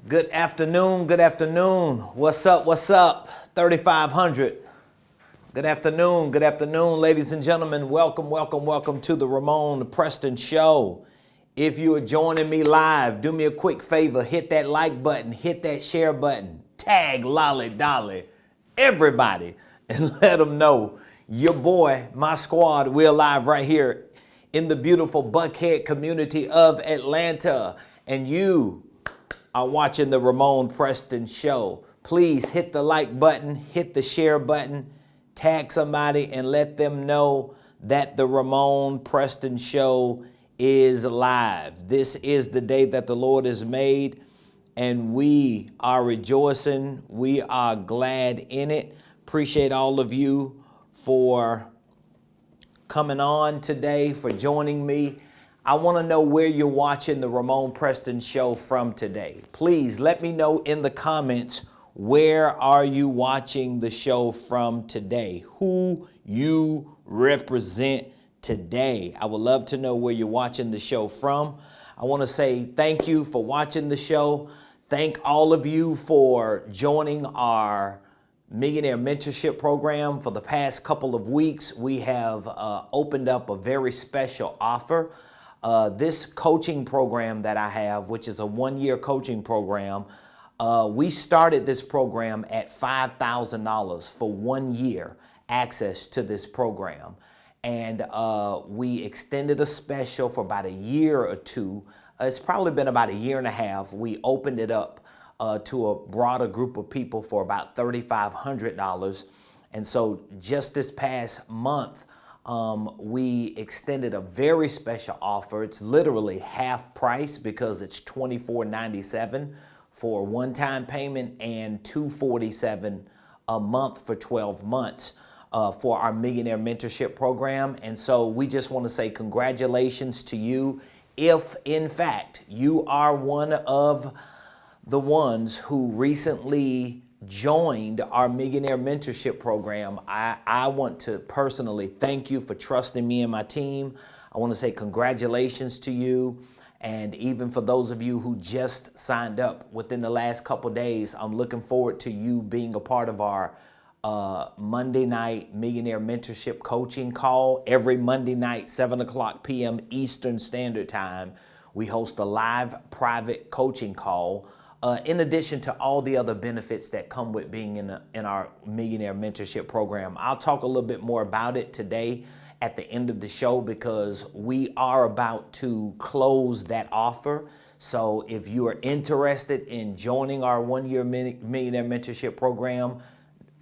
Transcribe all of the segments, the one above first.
Good afternoon, good afternoon. What's up, 3,500. Good afternoon, ladies and gentlemen. Welcome to the Ramonepreston Show. If you are joining me live, do me a quick favor, hit that like button, hit that share button, tag Lolly Dolly, everybody, and let them know your boy, my squad, we're live right here in the beautiful Buckhead community of Atlanta, and you are watching the Ramonepreston Show. Please hit the like button, hit the share button, tag somebody, and let them know that the Ramonepreston Show is live. This is the day that the Lord has made, and we are rejoicing. We are glad in it. Appreciate all of you for coming on today, for joining me. I want to know where you're watching the Ramonepreston Show from today. Please let me know in the comments, where are you watching the show from today? Who you represent today? I would love to know where you're watching the show from. I want to say thank you for watching the show. Thank all of you for joining our Millionaire Mentorship program. For the past couple of weeks, we have opened up a very special offer. This coaching program that I have, which is a one-year coaching program, we started this program at $5,000 for 1 year access to this program. And we extended a special for about a year or two. It's probably been about a year and a half. We opened it up to a broader group of people for about $3,500. And so just this past month, we extended a very special offer. It's literally half price because it's $24.97 for a one-time payment and $247 a month for 12 months for our Millionaire Mentorship program. And so we just want to say congratulations to you. If in fact you are one of the ones who recently joined our Millionaire Mentorship program, I want to personally thank you for trusting me and my team. I want to say congratulations to you. And even for those of you who just signed up within the last couple days, I'm looking forward to you being a part of our Monday night Millionaire Mentorship coaching call. Every Monday night, 7:00 p.m. Eastern Standard Time, we host a live private coaching call. In addition to all the other benefits that come with being in our Millionaire Mentorship program. I'll talk a little bit more about it today at the end of the show because we are about to close that offer. So if you are interested in joining our one-year Millionaire Mentorship program,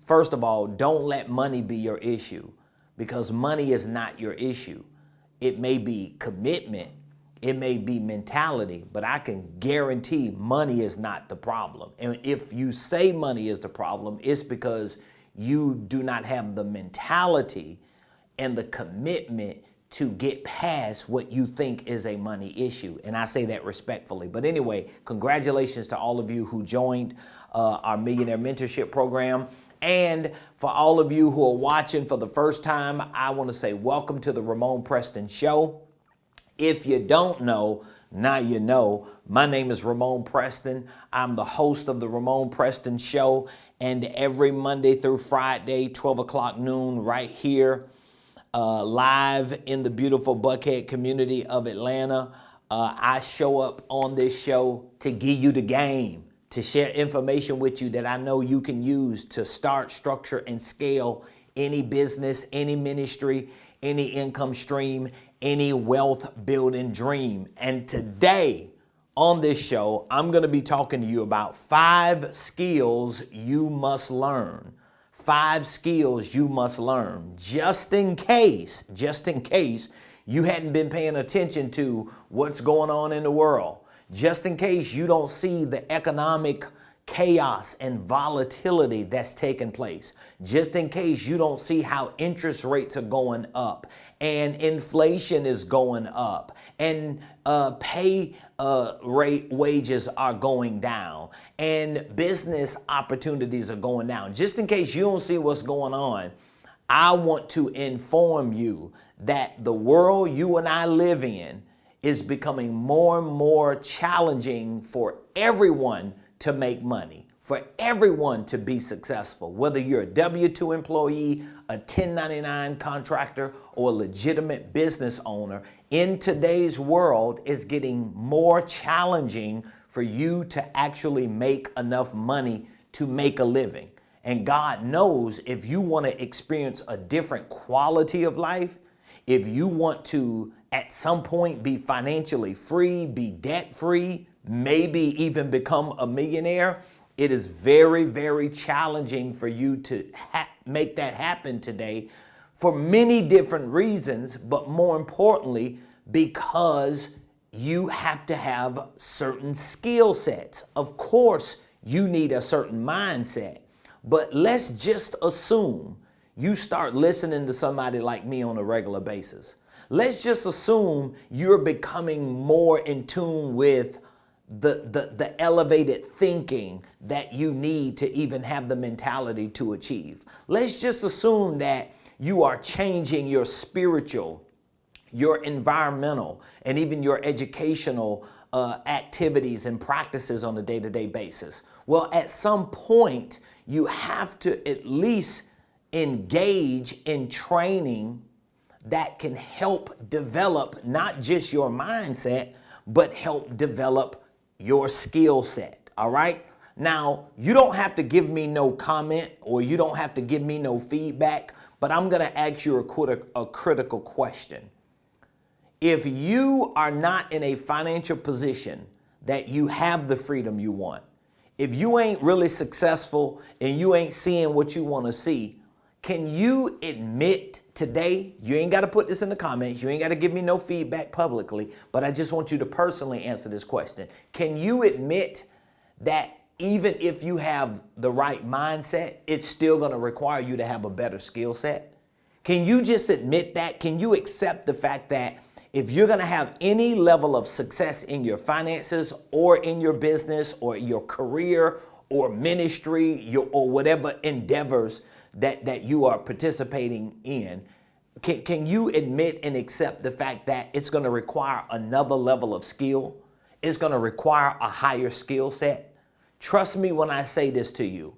first of all, don't let money be your issue, because money is not your issue. It may be commitment, it may be mentality, but I can guarantee money is not the problem. And if you say money is the problem, it's because you do not have the mentality and the commitment to get past what you think is a money issue. And I say that respectfully. But anyway, congratulations to all of you who joined our Millionaire Mentorship program. And for all of you who are watching for the first time, I want to say welcome to the Ramonepreston Show. If you don't know, now you know. My name is Ramonepreston. I'm the host of the Ramonepreston Show, and every Monday through Friday, 12:00 noon, right here, live in the beautiful Buckhead community of Atlanta, I show up on this show to give you the game, to share information with you that I know you can use to start, structure, and scale any business, any ministry, any income stream, any wealth building dream. And today on this show, I'm going to be talking to you about 5 skills you must learn. 5 skills you must learn just in case you hadn't been paying attention to what's going on in the world. Just in case you don't see the economic chaos and volatility that's taking place. Just in case you don't see how interest rates are going up and inflation is going up and pay rate wages are going down and business opportunities are going down. Just in case you don't see what's going on, I want to inform you that the world you and I live in is becoming more and more challenging for everyone to make money, for everyone to be successful, whether you're a W-2 employee, a 1099 contractor, or a legitimate business owner. In today's world, it's getting more challenging for you to actually make enough money to make a living. And God knows if you want to experience a different quality of life, if you want to at some point be financially free, be debt free, maybe even become a millionaire, it is very, very challenging for you to make that happen today for many different reasons, but more importantly, because you have to have certain skill sets. Of course, you need a certain mindset, but let's just assume you start listening to somebody like me on a regular basis. Let's just assume you're becoming more in tune with the elevated thinking that you need to even have the mentality to achieve. Let's just assume that you are changing your spiritual, your environmental, and even your educational activities and practices on a day-to-day basis. Well, at some point, you have to at least engage in training that can help develop not just your mindset, but help develop your skill set. All right. Now, you don't have to give me no comment or you don't have to give me no feedback, but I'm going to ask you a critical question. If you are not in a financial position that you have the freedom you want, if you ain't really successful and you ain't seeing what you want to see, can you admit today, you ain't got to put this in the comments, you ain't got to give me no feedback publicly, but I just want you to personally answer this question. Can you admit that even if you have the right mindset, it's still going to require you to have a better skill set? Can you just admit that? Can you accept the fact that if you're going to have any level of success in your finances or in your business or your career or ministry or whatever endeavors that you are participating in, can you admit and accept the fact that it's going to require another level of skill? It's going to require a higher skill set? Trust me when I say this to you.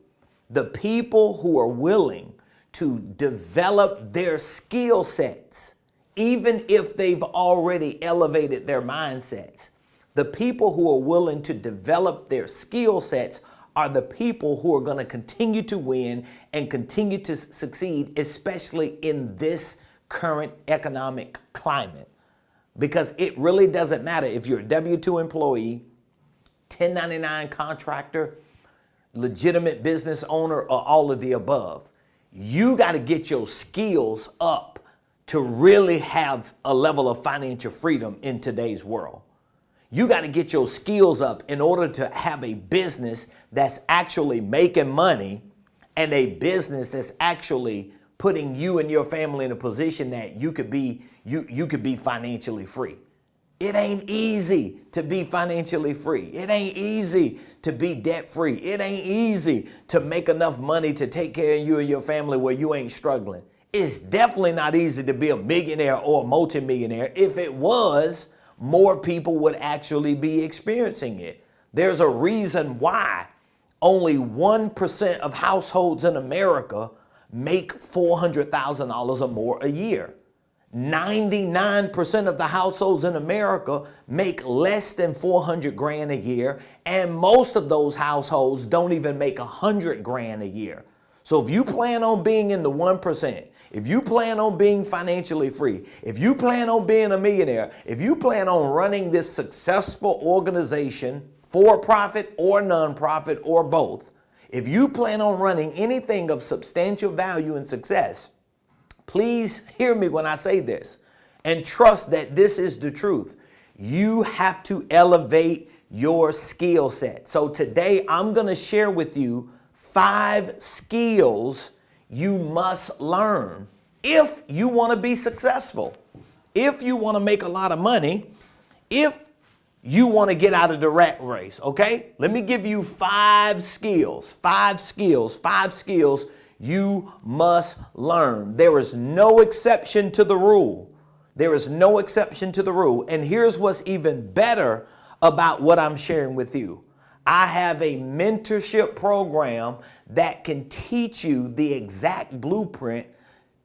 The people who are willing to develop their skill sets, even if they've already elevated their mindsets, the people who are willing to develop their skill sets are the people who are going to continue to win and continue to succeed, especially in this current economic climate. Because it really doesn't matter if you're a W-2 employee, 1099 contractor, legitimate business owner, or all of the above. You got to get your skills up to really have a level of financial freedom in today's world. You got to get your skills up in order to have a business that's actually making money and a business that's actually putting you and your family in a position that you could be financially free. It ain't easy to be financially free. It ain't easy to be debt free. It ain't easy to make enough money to take care of you and your family where you ain't struggling. It's definitely not easy to be a millionaire or a multimillionaire. If it was, more people would actually be experiencing it. There's a reason why only 1% of households in America make $400,000 or more a year. 99% of the households in America make less than 400 grand a year, and most of those households don't even make 100 grand a year. So if you plan on being in the 1%, if you plan on being financially free, if you plan on being a millionaire, if you plan on running this successful organization, for profit or nonprofit or both, if you plan on running anything of substantial value and success, please hear me when I say this and trust that this is the truth. You have to elevate your skill set. So today I'm going to share with you 5 skills you must learn if you want to be successful, if you want to make a lot of money, if you want to get out of the rat race. Okay, let me give you 5 skills you must learn. There is no exception to the rule. There is no exception to the rule. And here's what's even better about what I'm sharing with you. I have a mentorship program that can teach you the exact blueprint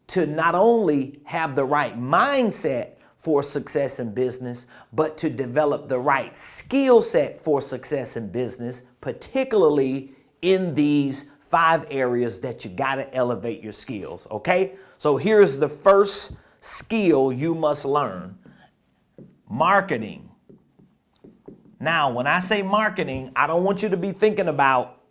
to not only have the right mindset for success in business, but to develop the right skill set for success in business, particularly in these 5 areas that you got to elevate your skills, okay? So here's the first skill you must learn: marketing. Now, when I say marketing, I don't want you to be thinking about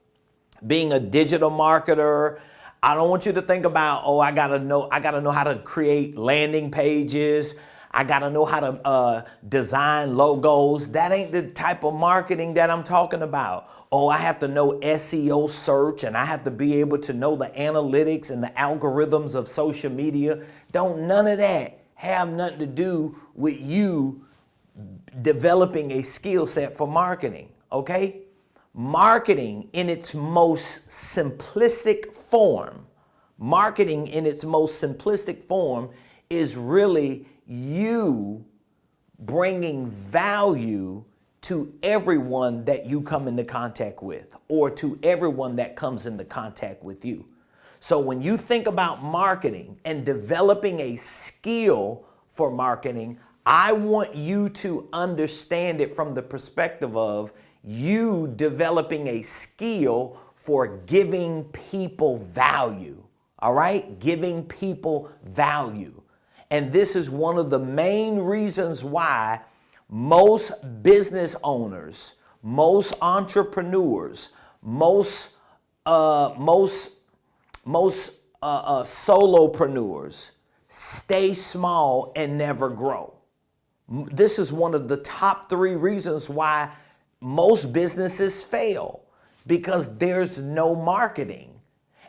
being a digital marketer. I don't want you to think about, oh, I gotta know how to create landing pages. I gotta know how to design logos. That ain't the type of marketing that I'm talking about. Oh, I have to know SEO search, and I have to be able to know the analytics and the algorithms of social media. Don't none of that have nothing to do with you developing a skill set for marketing, okay? Marketing in its most simplistic form, is really you bringing value to everyone that you come into contact with, or to everyone that comes into contact with you. So when you think about marketing and developing a skill for marketing, I want you to understand it from the perspective of you developing a skill for giving people value, all right? Giving people value. And this is one of the main reasons why most business owners, most entrepreneurs, most solopreneurs stay small and never grow. This is one of the top 3 reasons why most businesses fail, because there's no marketing.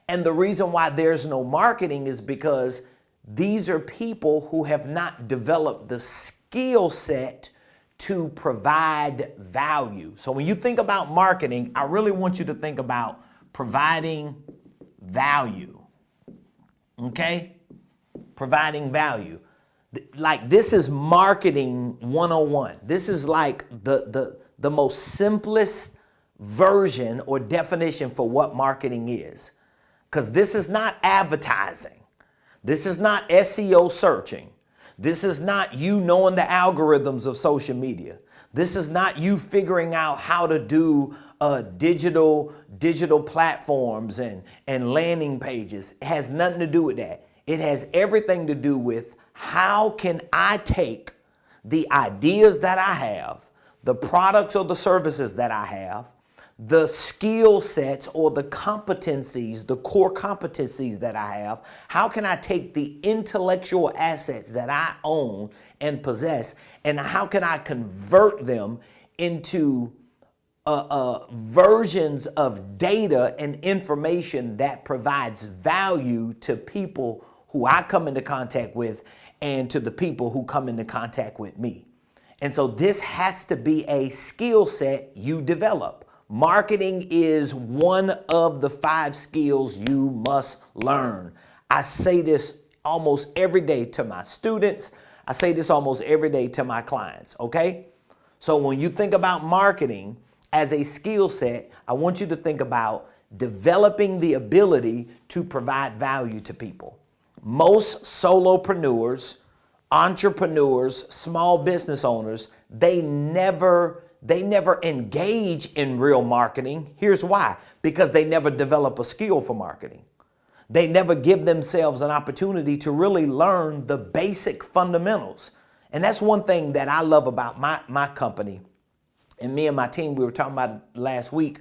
And the reason why there's no marketing is because these are people who have not developed the skill set to provide value. So when you think about marketing, I really want you to think about providing value. Okay? Providing value. Like, this is marketing 101. This is like the most simplest version or definition for what marketing is. Because this is not advertising. This is not SEO searching. This is not you knowing the algorithms of social media. This is not you figuring out how to do digital platforms and landing pages. It has nothing to do with that. It has everything to do with, how can I take the ideas that I have, the products or the services that I have, the skill sets or the competencies, the core competencies that I have, how can I take the intellectual assets that I own and possess, and how can I convert them into versions of data and information that provides value to people who I come into contact with and to the people who come into contact with me. And so this has to be a skill set you develop. Marketing is one of the 5 skills you must learn. I say this almost every day to my students. I say this almost every day to my clients, okay? So when you think about marketing as a skill set, I want you to think about developing the ability to provide value to people. Most solopreneurs, entrepreneurs, small business owners, they never engage in real marketing. Here's why: because they never develop a skill for marketing. They never give themselves an opportunity to really learn the basic fundamentals. And that's one thing that I love about my company. And me and my team, we were talking about it last week.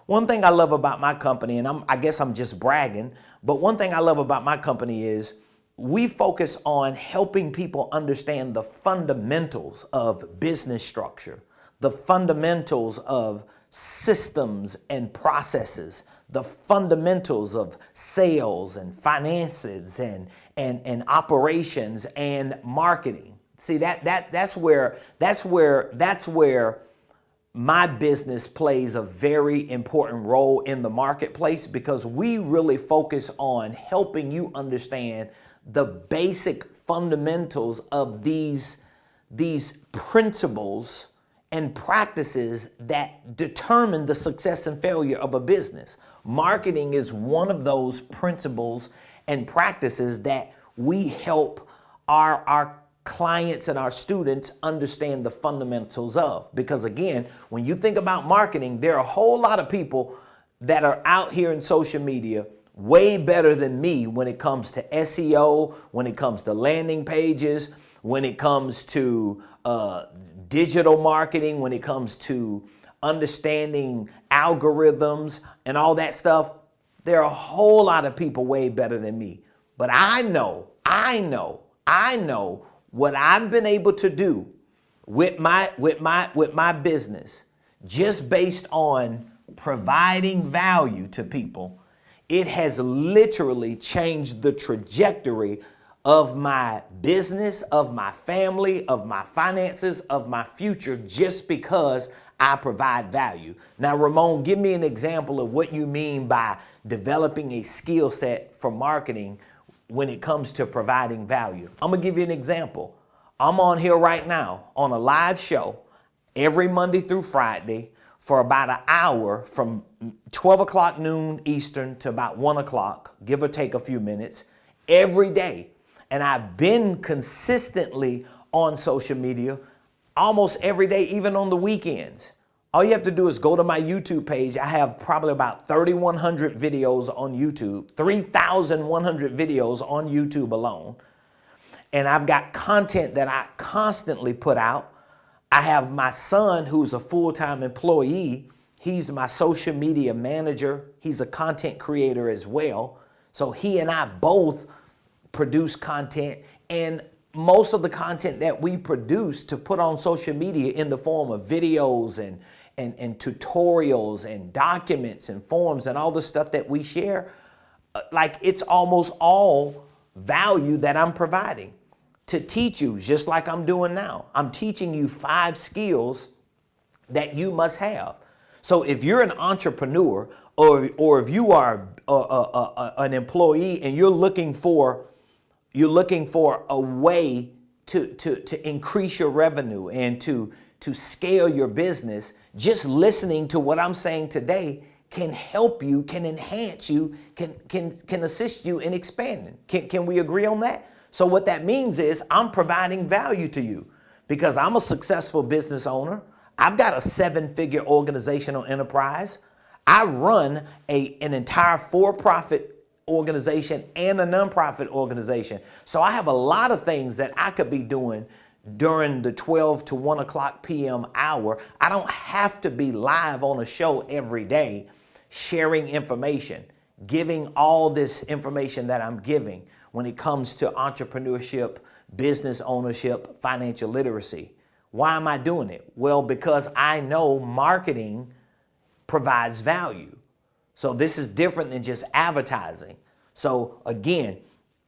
One thing I love about my company, and I guess I'm just bragging, but one thing I love about my company is we focus on helping people understand the fundamentals of business structure, the fundamentals of systems and processes, the fundamentals of sales and finances and operations and marketing. See, that's where my business plays a very important role in the marketplace, because we really focus on helping you understand the basic fundamentals of these principles and practices that determine the success and failure of a business. Marketing is one of those principles and practices that we help our clients and our students understand the fundamentals of. Because again, when you think about marketing, there are a whole lot of people that are out here in social media way better than me when it comes to SEO, when it comes to landing pages, when it comes to digital marketing, when it comes to understanding algorithms and all that stuff. There are a whole lot of people way better than me. But I know what I've been able to do with my business, just based on providing value to people. It has literally changed the trajectory of my business, of my family, of my finances, of my future, just because I provide value. Now, Ramon, give me an example of what you mean by developing a skill set for marketing when it comes to providing value. I'm gonna give you an example. I'm on here right now on a live show every Monday through Friday for about an hour from 12 o'clock noon Eastern to about 1 o'clock, give or take a few minutes, every day. And I've been consistently on social media almost every day, even on the weekends. All you have to do is go to my YouTube page. I have probably about 3,100 videos on YouTube, 3,100 videos on YouTube alone. And I've got content that I constantly put out. I have my son, who's a full-time employee. He's my social media manager. He's a content creator as well. So he and I both produce content, and most of the content that we produce to put on social media in the form of videos and tutorials and documents and forms and all the stuff that we share, like it's almost all value that I'm providing to teach you, just like I'm doing now. I'm teaching you 5 skills that you must have. So if you're an entrepreneur or if you are an employee and you're looking for a way to increase your revenue and to scale your business, just listening to what I'm saying today can help you, can enhance you, can assist you in expanding. Can we agree on that? So what that means is I'm providing value to you because I'm a successful business owner. I've got a 7-figure organizational enterprise. I run an entire for-profit organization and a nonprofit organization. So I have a lot of things that I could be doing during the 12 to 1 o'clock p.m. hour. I don't have to be live on a show every day sharing information, giving all this information that I'm giving when it comes to entrepreneurship, business ownership, financial literacy. Why am I doing it? Well, because I know marketing provides value. So this is different than just advertising. So again,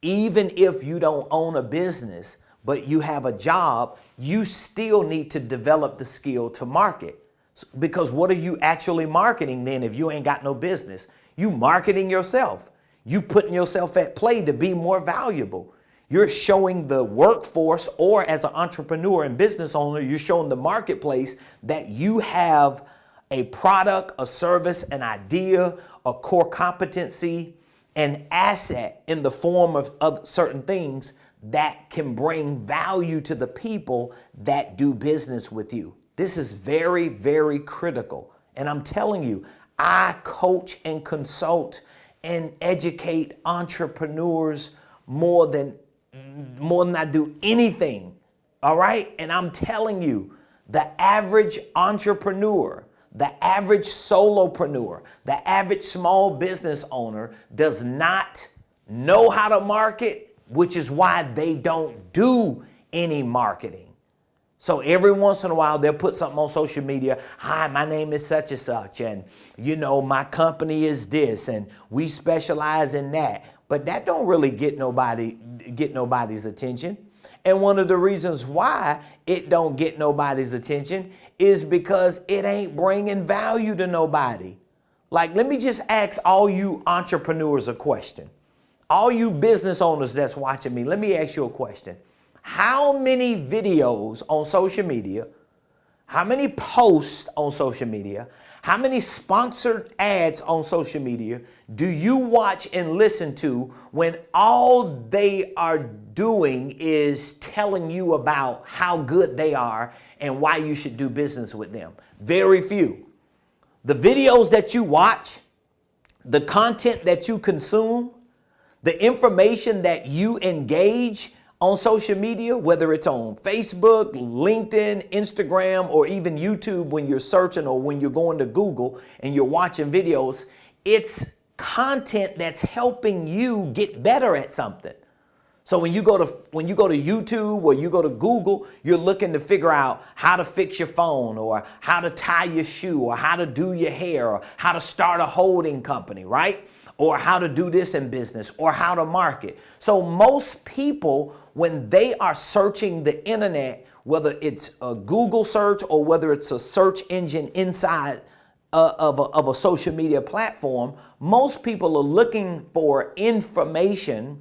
even if you don't own a business, but you have a job, you still need to develop the skill to market. Because what are you actually marketing then if you ain't got no business? You marketing yourself. You putting yourself at play to be more valuable. You're showing the workforce, or as an entrepreneur and business owner, you're showing the marketplace that you have a product, a service, an idea, a core competency, an asset in the form of certain things that can bring value to the people that do business with you. This is very, very critical. And I'm telling you, I coach and consult and educate entrepreneurs more than I do anything. All right? And I'm telling you, the average entrepreneur, the average solopreneur, the average small business owner does not know how to market, which is why they don't do any marketing. So every once in a while, they'll put something on social media. Hi, my name is such and such, and my company is this, and we specialize in that. But that don't really get nobody's attention. And one of the reasons why it don't get nobody's attention is because it ain't bringing value to nobody. Like, let me just ask all you entrepreneurs a question. All you business owners that's watching me, let me ask you a question. How many videos on social media how many posts on social media, how many sponsored ads on social media do you watch and listen to when all they are doing is telling you about how good they are and why you should do business with them? Very few. The videos that you watch, the content that you consume, the information that you engage on social media, whether it's on Facebook, LinkedIn, Instagram, or even YouTube when you're searching or when you're going to Google and you're watching videos, it's content that's helping you get better at something. So when you go to YouTube or you go to Google, you're looking to figure out how to fix your phone or how to tie your shoe or how to do your hair or how to start a holding company, right? Or how to do this in business or how to market. So most people, when they are searching the internet, whether it's a Google search or whether it's a search engine inside of a social media platform, most people are looking for information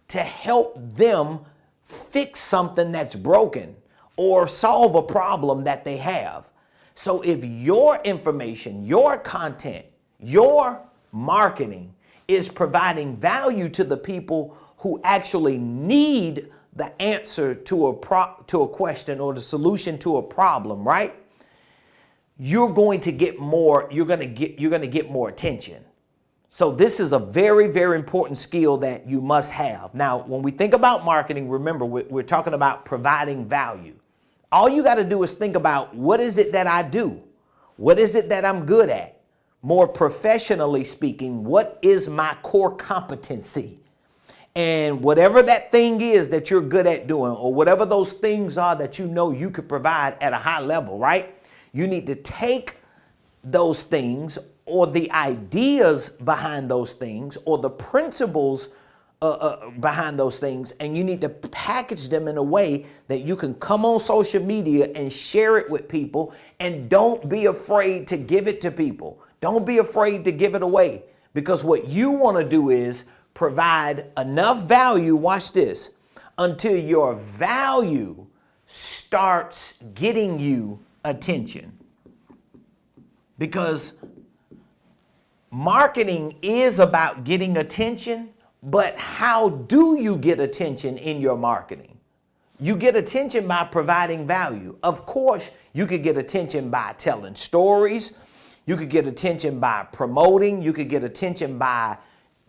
to help them fix something that's broken or solve a problem that they have. So if your information, your content, your marketing is providing value to the people who actually need the answer to a question or the solution to a problem, right? You're going to get more, you're going to get more attention. So this is a very, very important skill that you must have. Now, when we think about marketing, remember, we're talking about providing value. All you got to do is think about, what is it that I do? What is it that I'm good at? More professionally speaking, what is my core competency? And whatever that thing is that you're good at doing, or whatever those things are that you know you could provide at a high level, right? You need to take those things or the ideas behind those things or the principles behind those things, and you need to package them in a way that you can come on social media and share it with people, and don't be afraid to give it to people. Don't be afraid to give it away, because what you want to do is provide enough value, watch this, until your value starts getting you attention. Because marketing is about getting attention, but how do you get attention in your marketing? You get attention by providing value. Of course, you could get attention by telling stories. You could get attention by promoting. You could get attention by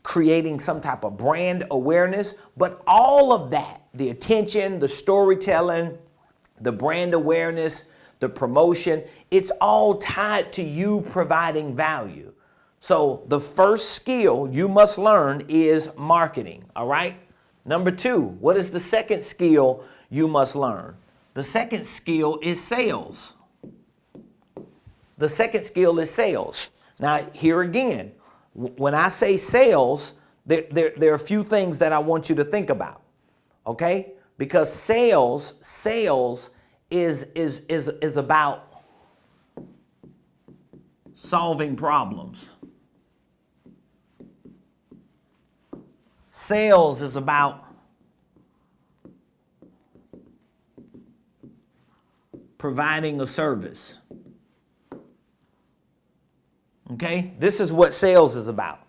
creating some type of brand awareness. But all of that, the attention, the storytelling, the brand awareness, the promotion, it's all tied to you providing value. So the first skill you must learn is marketing, all right? Number 2, what is the second skill you must learn? The second skill is sales. The second skill is sales. Now, here again, when I say sales, there are a few things that I want you to think about, okay? Because sales is about solving problems. Sales is about providing a service. Okay? This is what sales is about.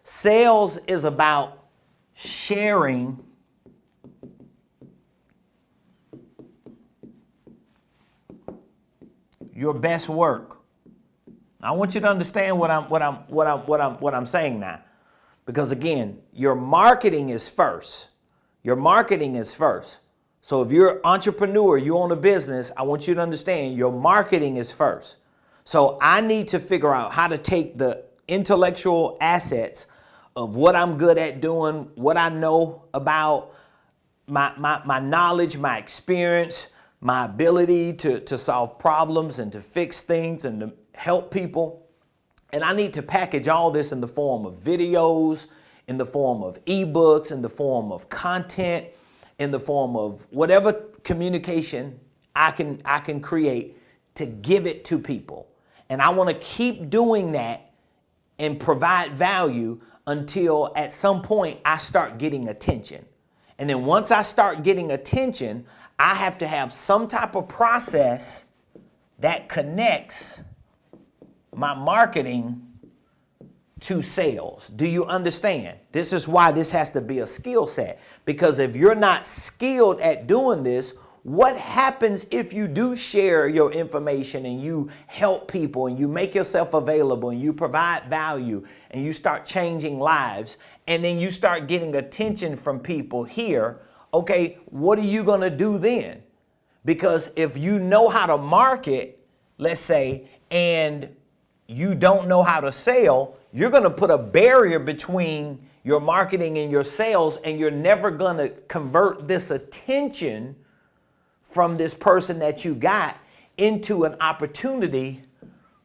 Sales is about sharing your best work. I want you to understand what I'm saying now. Because again, your marketing is first. Your marketing is first. So if you're an entrepreneur, you own a business, I want you to understand your marketing is first. So I need to figure out how to take the intellectual assets of what I'm good at doing, what I know about my knowledge, my experience, my ability to solve problems and to fix things and to help people. And I need to package all this in the form of videos, in the form of ebooks, in the form of content, in the form of whatever communication I can create to give it to people. And I want to keep doing that and provide value until at some point I start getting attention. And then once I start getting attention, I have to have some type of process that connects my marketing to sales. Do you understand? This is why this has to be a skill set. Because if you're not skilled at doing this, what happens if you do share your information and you help people and you make yourself available and you provide value and you start changing lives and then you start getting attention from people here? Okay, what are you going to do then? Because if you know how to market, let's say, and you don't know how to sell, you're going to put a barrier between your marketing and your sales, and you're never going to convert this attention from this person that you got into an opportunity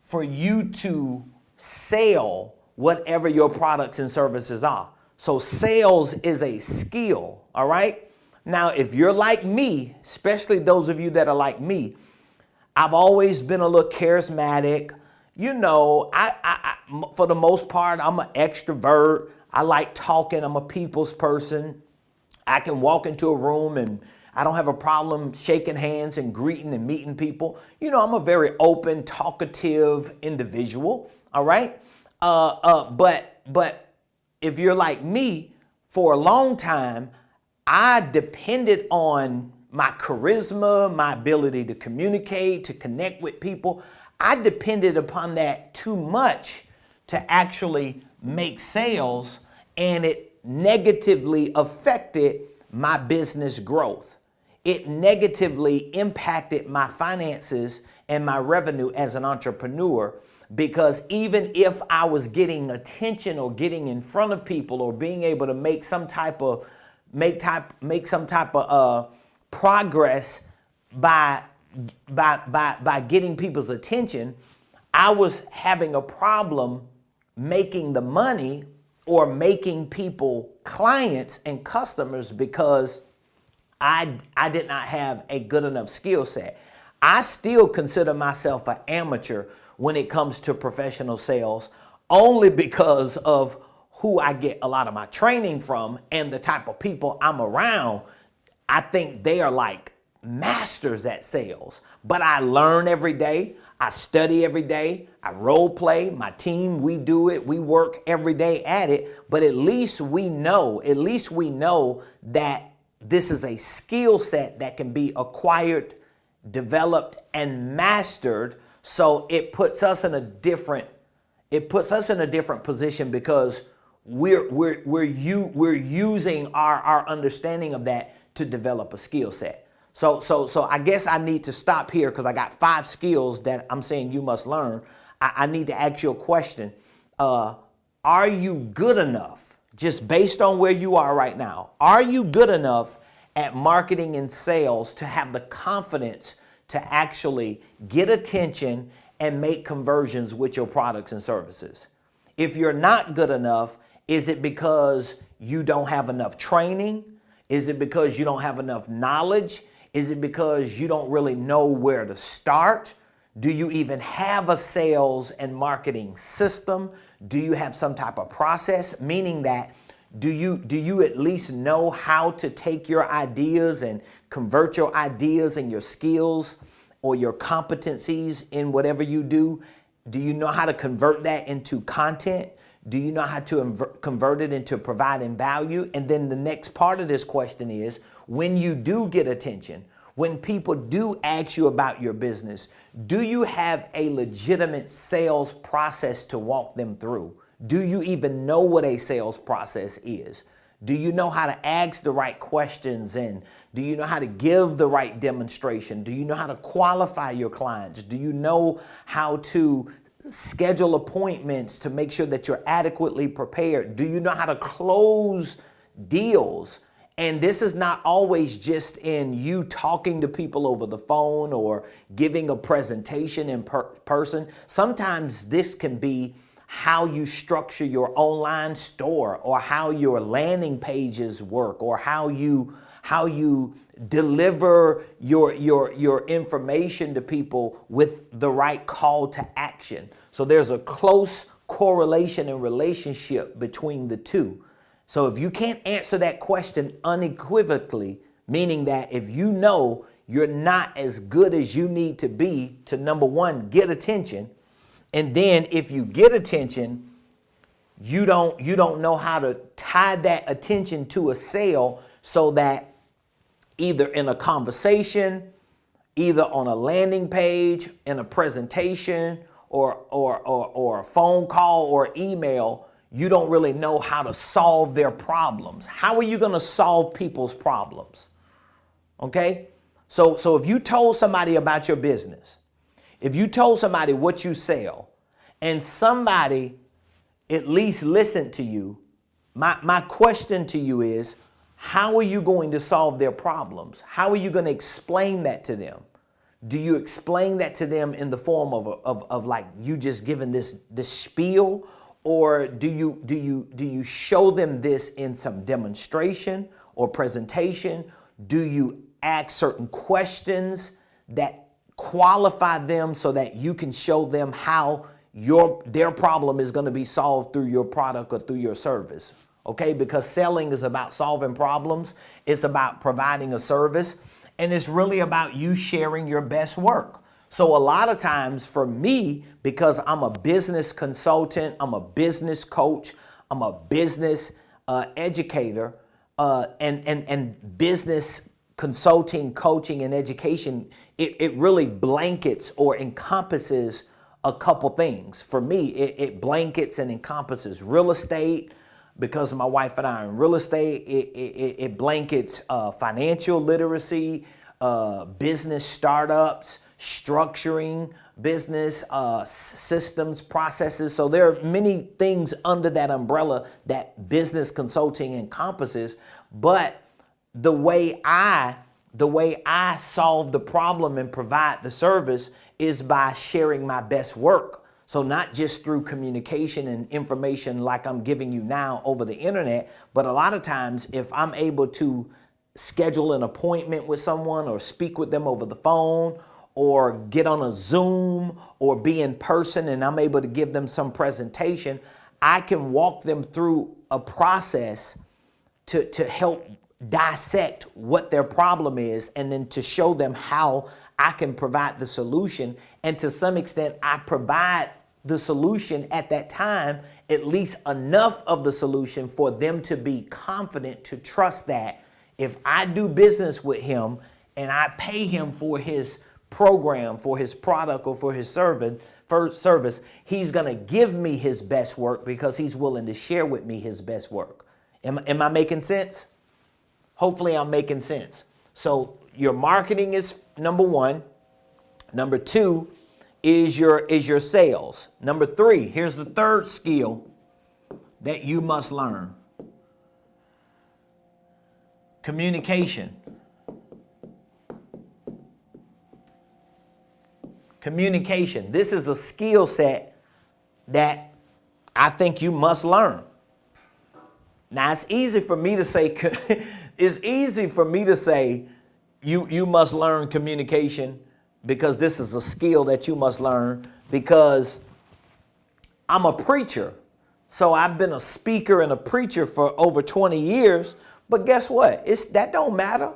for you to sell whatever your products and services are. So sales is a skill, all right? Now, if you're like me, especially those of you that are like me, I've always been a little charismatic. You know, I for the most part, I'm an extrovert. I like talking. I'm a people's person. I can walk into a room and I don't have a problem shaking hands and greeting and meeting people. You know, I'm a very open, talkative individual. All right. But if you're like me, for a long time, I depended on my charisma, my ability to communicate, to connect with people. I depended upon that too much to actually make sales, and it negatively affected my business growth. It negatively impacted my finances and my revenue as an entrepreneur, because even if I was getting attention or getting in front of people or being able to make some type of progress by getting people's attention, I was having a problem making the money or making people clients and customers because I did not have a good enough skill set. I still consider myself an amateur when it comes to professional sales, only because of who I get a lot of my training from and the type of people I'm around. I think they are like masters at sales. But I learn every day. I study every day. I role play. My team, we do it. We work every day at it. But at least we know that this is a skill set that can be acquired, developed, and mastered. So it puts us in a different position, because we're using our understanding of that to develop a skill set. So I guess I need to stop here, because I got 5 skills that I'm saying you must learn. I need to ask you a question. Are you good enough, just based on where you are right now, are you good enough at marketing and sales to have the confidence to actually get attention and make conversions with your products and services? If you're not good enough, is it because you don't have enough training? Is it because you don't have enough knowledge? Is it because you don't really know where to start? Do you even have a sales and marketing system? Do you have some type of process? Meaning that, do you at least know how to take your ideas and convert your ideas and your skills or your competencies in whatever you do? Do you know how to convert that into content? Do you know how to convert it into providing value? And then the next part of this question is, when you do get attention, when people do ask you about your business, do you have a legitimate sales process to walk them through? Do you even know what a sales process is? Do you know how to ask the right questions, and do you know how to give the right demonstration? Do you know how to qualify your clients? Do you know how to schedule appointments to make sure that you're adequately prepared? Do you know how to close deals? And this is not always just in you talking to people over the phone or giving a presentation in person. Sometimes this can be how you structure your online store, or how your landing pages work, or how you deliver your information to people with the right call to action. So there's a close correlation and relationship between the two. So if you can't answer that question unequivocally, meaning that if you know you're not as good as you need to be to, number one, get attention. And then if you get attention, you don't know how to tie that attention to a sale, so that either in a conversation, either on a landing page, in a presentation, or a phone call or email, you don't really know how to solve their problems. How are you going to solve people's problems? Okay? So if you told somebody about your business, if you told somebody what you sell, and somebody at least listened to you, my question to you is, how are you going to solve their problems? How are you going to explain that to them? Do you explain that to them in the form of like you just giving this spiel, or do you show them this in some demonstration or presentation? Do you ask certain questions that qualify them so that you can show them how their problem is going to be solved through your product or through your service? Okay, because selling is about solving problems. It's about providing a service. And it's really about you sharing your best work. So a lot of times for me, because I'm a business consultant, I'm a business coach, I'm a business educator, and business consulting, coaching, and education, it really blankets or encompasses a couple things. For me, it blankets and encompasses real estate, because my wife and I are in real estate. It blankets financial literacy, business startups, structuring business systems, processes. So there are many things under that umbrella that business consulting encompasses. But the way I solve the problem and provide the service is by sharing my best work. So not just through communication and information like I'm giving you now over the internet, but a lot of times if I'm able to schedule an appointment with someone or speak with them over the phone or get on a Zoom or be in person, and I'm able to give them some presentation, I can walk them through a process to help dissect what their problem is, and then to show them how I can provide the solution. And to some extent, I provide the solution at that time, at least enough of the solution for them to be confident to trust that if I do business with him and I pay him for his program, for his product, or for his service, he's going to give me his best work because he's willing to share with me his best work. Am I making sense? Hopefully I'm making sense. So your marketing is number one. Number two is your sales. Number three, here's the third skill that you must learn. Communication. Communication. This is a skill set that I think you must learn. Now it's easy for me to say you must learn communication, because this is a skill that you must learn, because I'm a preacher. So I've been a speaker and a preacher for over 20 years. But guess what? That don't matter.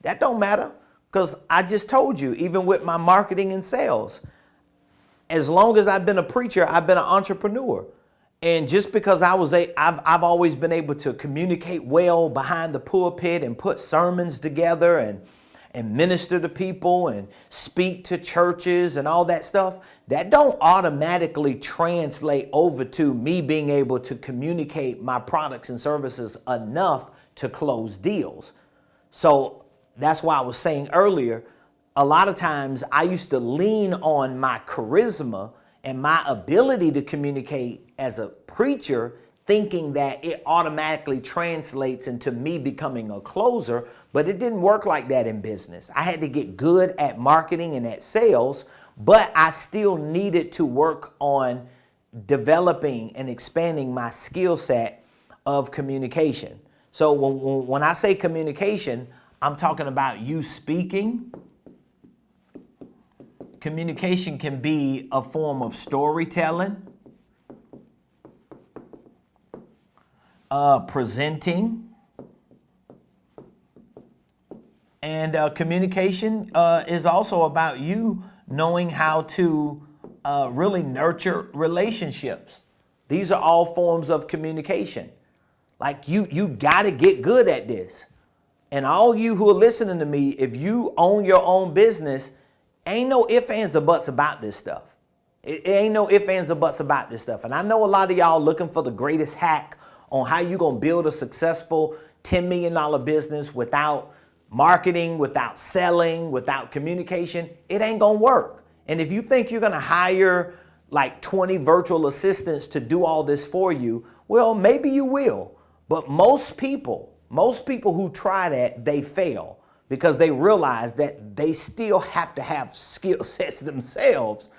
That don't matter, because I just told you, even with my marketing and sales, as long as I've been a preacher, I've been an entrepreneur. And just because I've always been able to communicate well behind the pulpit and put sermons together and minister to people and speak to churches and all that stuff, that don't automatically translate over to me being able to communicate my products and services enough to close deals. So that's why I was saying earlier, a lot of times I used to lean on my charisma and my ability to communicate as a preacher, thinking that it automatically translates into me becoming a closer, but it didn't work like that in business. I had to get good at marketing and at sales, but I still needed to work on developing and expanding my skill set of communication. So when I say communication, I'm talking about you speaking. Communication can be a form of storytelling, presenting, and And communication is also about you knowing how to really nurture relationships. These are all forms of communication. Like you got to get good at this. And all you who are listening to me, if you own your own business, ain't no ifs, ands, or buts about this stuff. It ain't no ifs, ands, or buts about this stuff. And I know a lot of y'all looking for the greatest hack on how you going to build a successful $10 million business without marketing, without selling, without communication. It ain't going to work. And if you think you're going to hire like 20 virtual assistants to do all this for you, well, maybe you will. But most people who try that, they fail because they realize that they still have to have skill sets themselves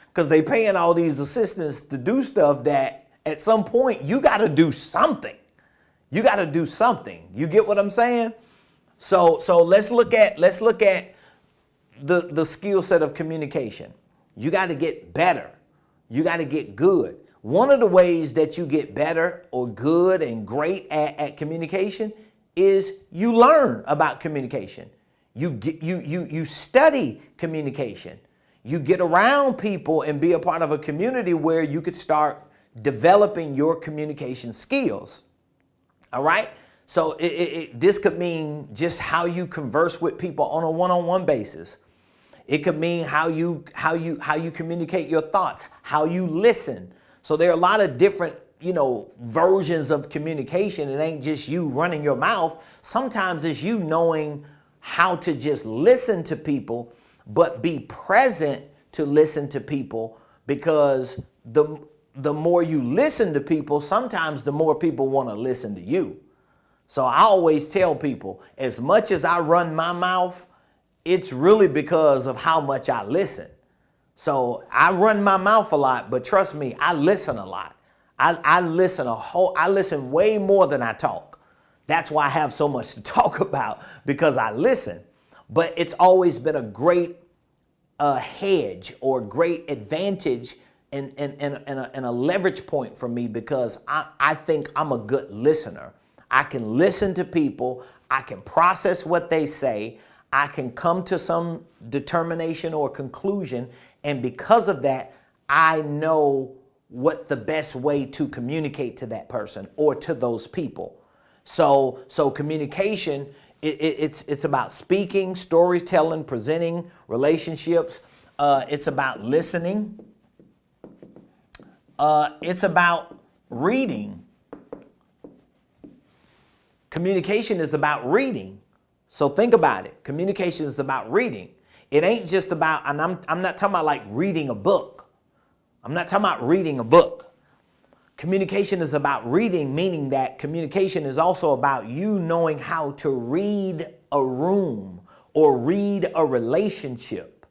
because they paying all these assistants to do stuff that at some point you got to do something. You got to do something. You get what I'm saying? So let's look at the skill set of communication. You got to get better. You got to get good. One of the ways that you get better or good and great at communication is you learn about communication. You study communication. You get around people and be a part of a community where you could start developing your communication skills. All right? So this could mean just how you converse with people on a one-on-one basis. It could mean how you communicate your thoughts, how you listen. So there are a lot of different, versions of communication. It ain't just you running your mouth. Sometimes it's you knowing how to just listen to people, but be present to listen to people, because the more you listen to people, sometimes the more people want to listen to you. So I always tell people, as much as I run my mouth, it's really because of how much I listen. So I run my mouth a lot, but trust me, I listen a lot. I listen way more than I talk. That's why I have so much to talk about, because I listen. But it's always been a great hedge or great advantage and a leverage point for me, because I think I'm a good listener. I can listen to people. I can process what they say. I can come to some determination or conclusion. And because of that, I know what the best way to communicate to that person or to those people. So communication, it's about speaking, storytelling, presenting, relationships. It's about listening. It's about reading. Communication is about reading. So think about it. Communication is about reading. It ain't just about, and I'm not talking about like reading a book. I'm not talking about reading a book. Communication is about reading, meaning that communication is also about you knowing how to read a room or read a relationship.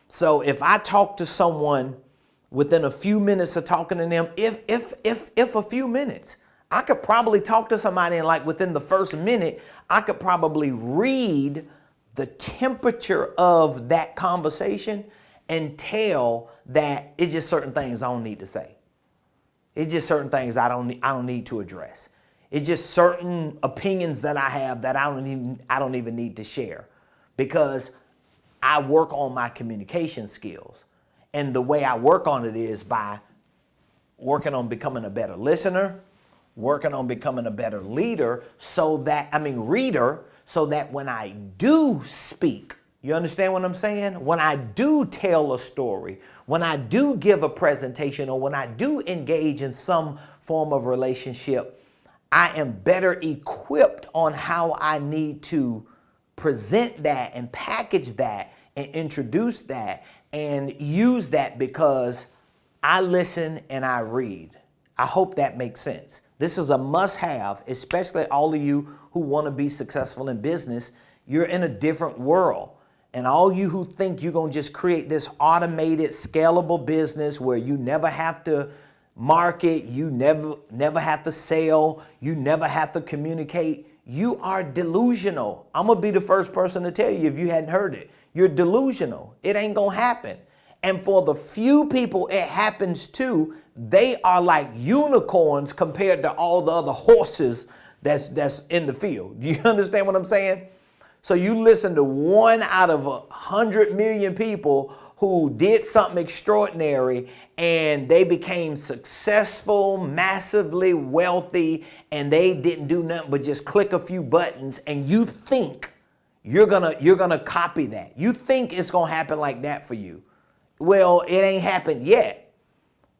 So if I talk to someone within a few minutes of talking to them, if a few minutes, I could probably talk to somebody and like within the first minute, I could probably read the temperature of that conversation and tell that it's just certain things I don't need to say. It's just certain things I don't need to address. It's just certain opinions that I have that I don't even need to share, because I work on my communication skills. And the way I work on it is by working on becoming a better listener, working on becoming a better reader, so that when I do speak, you understand what I'm saying? When I do tell a story, when I do give a presentation, or when I do engage in some form of relationship, I am better equipped on how I need to present that and package that and introduce that and use that, because I listen and I read. I hope that makes sense. This is a must-have, especially all of you who want to be successful in business. You're in a different world. And all you who think you're going to just create this automated, scalable business where you never have to market, you never have to sell, you never have to communicate, you are delusional. I'm going to be the first person to tell you, if you hadn't heard it, you're delusional. It ain't going to happen. And for the few people it happens to, they are like unicorns compared to all the other horses that's in the field. Do you understand what I'm saying? So you listen to 1 out of 100 million people who did something extraordinary and they became successful, massively wealthy, and they didn't do nothing but just click a few buttons, and you think you're gonna copy that. You think it's gonna happen like that for you. Well, it ain't happened yet.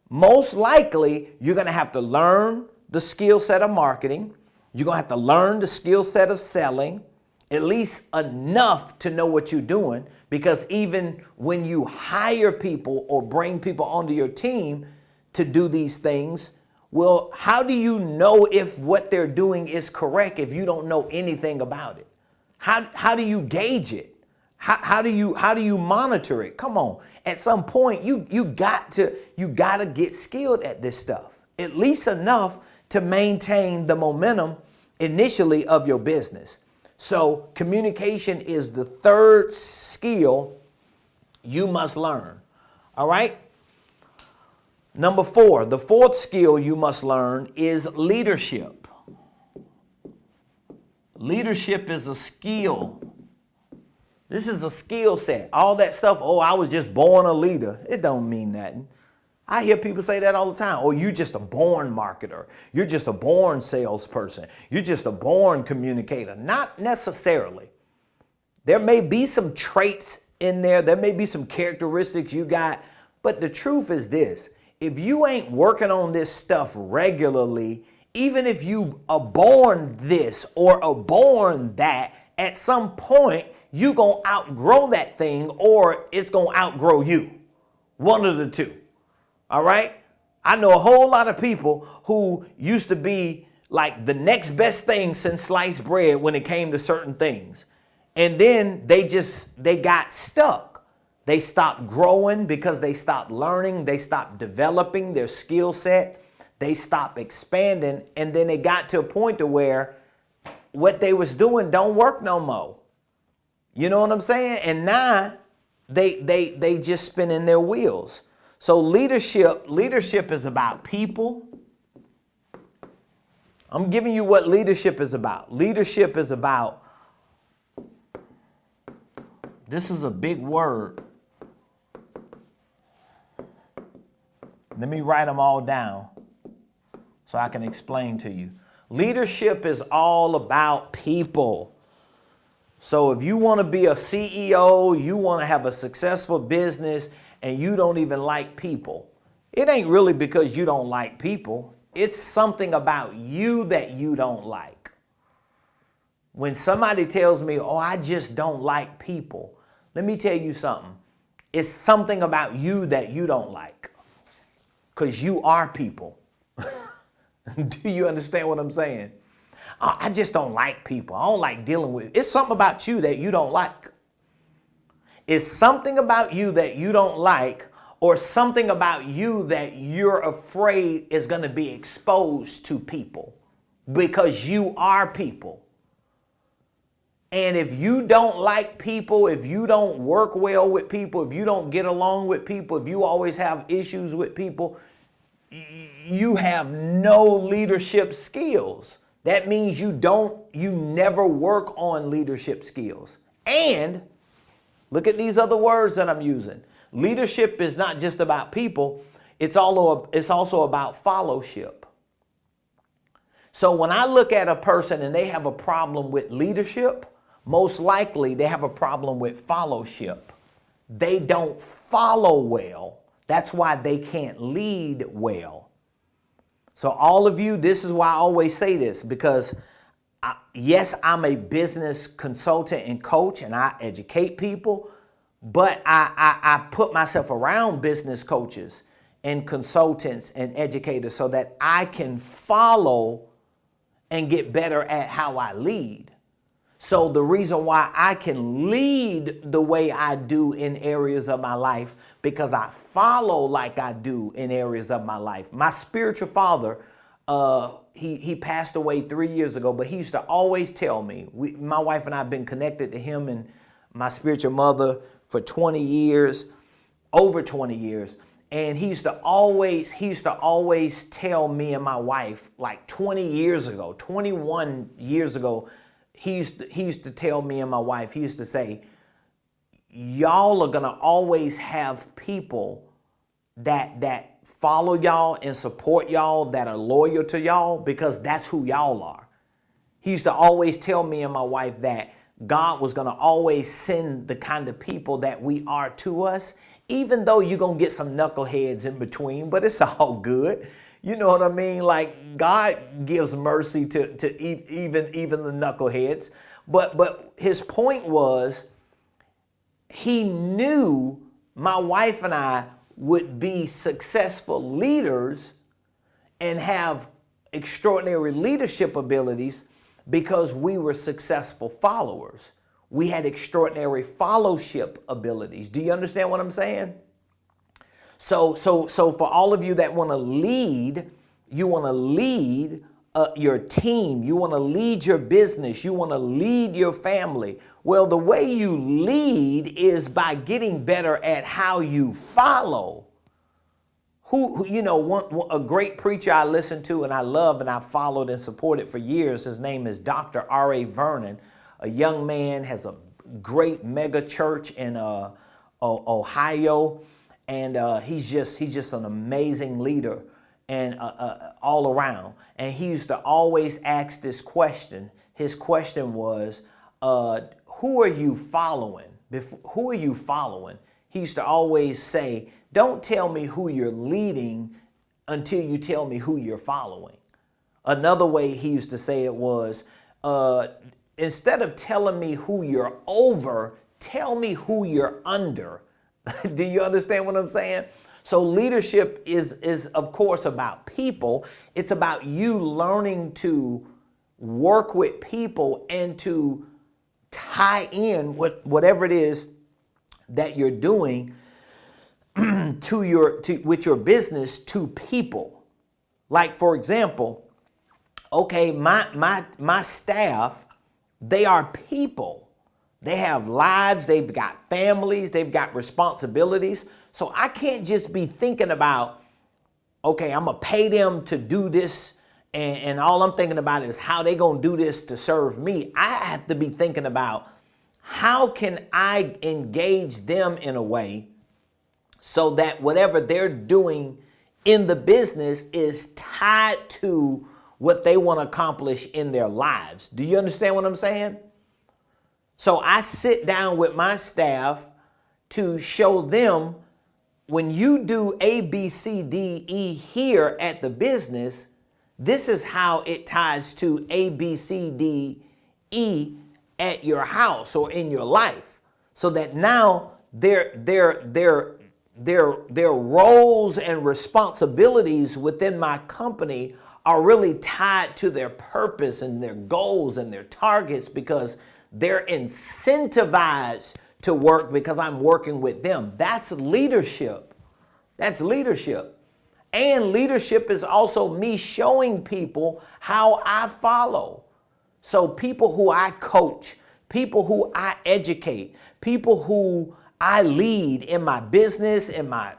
Most likely, you're gonna have to learn the skill set of marketing. You're gonna have to learn the skill set of selling, at least enough to know what you're doing, because even when you hire people or bring people onto your team to do these things, well, how do you know if what they're doing is correct if you don't know anything about it? How do you gauge it? How do you monitor it? Come on. At some point, you gotta get skilled at this stuff, at least enough to maintain the momentum initially of your business. So communication is the third skill you must learn. All right? Number 4, the fourth skill you must learn is leadership. Leadership is a skill. This is a skill set. All that stuff, oh, I was just born a leader. It don't mean nothing. I hear people say that all the time. Oh, you're just a born marketer. You're just a born salesperson. You're just a born communicator. Not necessarily. There may be some traits in there. There may be some characteristics you got. But the truth is this. If you ain't working on this stuff regularly, even if you are born this or are born that, at some point, you're going to outgrow that thing or it's going to outgrow you. One of the two. All right? I know a whole lot of people who used to be like the next best thing since sliced bread when it came to certain things. And then they got stuck. They stopped growing because they stopped learning. They stopped developing their skill set. They stopped expanding. And then they got to a point to where what they was doing don't work no more. You know what I'm saying? And now they just spinning their wheels. So leadership is about people. I'm giving you what leadership is about. Leadership is about, this is a big word. Let me write them all down so I can explain to you. Leadership is all about people. So if you want to be a CEO, you want to have a successful business, and you don't even like people, it ain't really because you don't like people. It's something about you that you don't like. When somebody tells me, oh, I just don't like people, let me tell you something. It's something about you that you don't like, because you are people. Do you understand what I'm saying? I just don't like people. I don't like dealing with. It's something about you that you don't like. It's something about you that you don't like, or something about you that you're afraid is going to be exposed to people, because you are people. And if you don't like people, if you don't work well with people, if you don't get along with people, if you always have issues with people, you have no leadership skills. That means you never work on leadership skills. And look at these other words that I'm using. Leadership is not just about people. It's also about fellowship. So when I look at a person and they have a problem with leadership, most likely they have a problem with fellowship. They don't follow well. That's why they can't lead well. So all of you, this is why I always say this, because yes, I'm a business consultant and coach, and I educate people, but I put myself around business coaches and consultants and educators so that I can follow and get better at how I lead. So the reason why I can lead the way I do in areas of my life, because I follow like I do in areas of my life. My spiritual father, he passed away 3 years ago, but he used to always tell me, my wife and I have been connected to him and my spiritual mother for 20 years, over 20 years. And he used to always tell me and my wife, like 20 years ago, 21 years ago, he used to tell me and my wife, he used to say, y'all are going to always have people that follow y'all and support y'all, that are loyal to y'all, because that's who y'all are. He used to always tell me and my wife that God was going to always send the kind of people that we are to us, even though you're going to get some knuckleheads in between, but it's all good. You know what I mean? Like, God gives mercy to even the knuckleheads. But his point was, he knew my wife and I would be successful leaders and have extraordinary leadership abilities because we were successful followers. We had extraordinary fellowship abilities. Do you understand what I'm saying? So for all of you that want to lead, you want to lead your team, you want to lead your business, you want to lead your family. Well, the way you lead is by getting better at how you follow. A great preacher I listened to and I love and I followed and supported for years, his name is Dr. R.A. Vernon, a young man, has a great mega church in Ohio, and he's just an amazing leader and all around. And he used to always ask this question. His question was, who are you following? Who are you following? He used to always say, don't tell me who you're leading until you tell me who you're following. Another way he used to say it was, instead of telling me who you're over, tell me who you're under. Do you understand what I'm saying? So leadership is of course about people. It's about you learning to work with people and to tie in whatever it is that you're doing with your business to people. Like, for example, okay, my staff, they are people. They have lives, they've got families, they've got responsibilities. So I can't just be thinking about, okay, I'm gonna pay them to do this, and all I'm thinking about is how they gonna do this to serve me. I have to be thinking about, how can I engage them in a way so that whatever they're doing in the business is tied to what they want to accomplish in their lives. Do you understand what I'm saying? So I sit down with my staff to show them, when you do A, B, C, D, E here at the business, this is how it ties to A, B, C, D, E at your house or in your life. So that now their roles and responsibilities within my company are really tied to their purpose and their goals and their targets, because they're incentivized to work because I'm working with them. That's leadership. That's leadership. And leadership is also me showing people how I follow. So people who I coach, people who I educate, people who I lead in my business, in my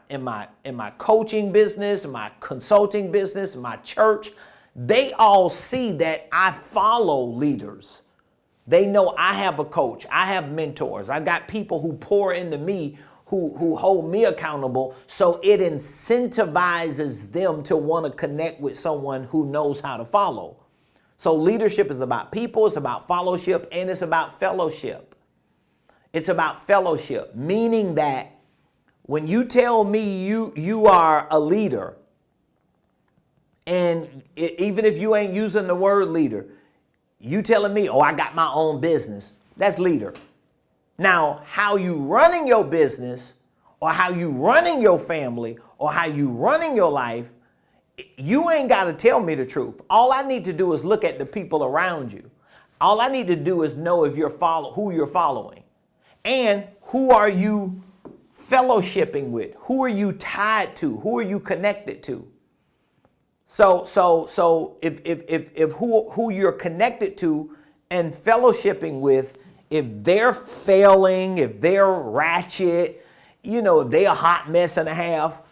coaching business, in my consulting business, in my church, they all see that I follow leaders. They know I have a coach, I have mentors, I've got people who pour into me, who hold me accountable, so it incentivizes them to want to connect with someone who knows how to follow. So leadership is about people, it's about fellowship, and it's about fellowship. It's about fellowship, meaning that when you tell me you are a leader, and even if you ain't using the word leader, you telling me, oh, I got my own business, that's leader. Now, how you running your business, or how you running your family, or how you running your life, you ain't got to tell me the truth. All I need to do is look at the people around you. All I need to do is know if who you're following. And who are you fellowshipping with? Who are you tied to? Who are you connected to? So if who you're connected to and fellowshipping with, if they're failing, if they're ratchet, if they're a hot mess and a half,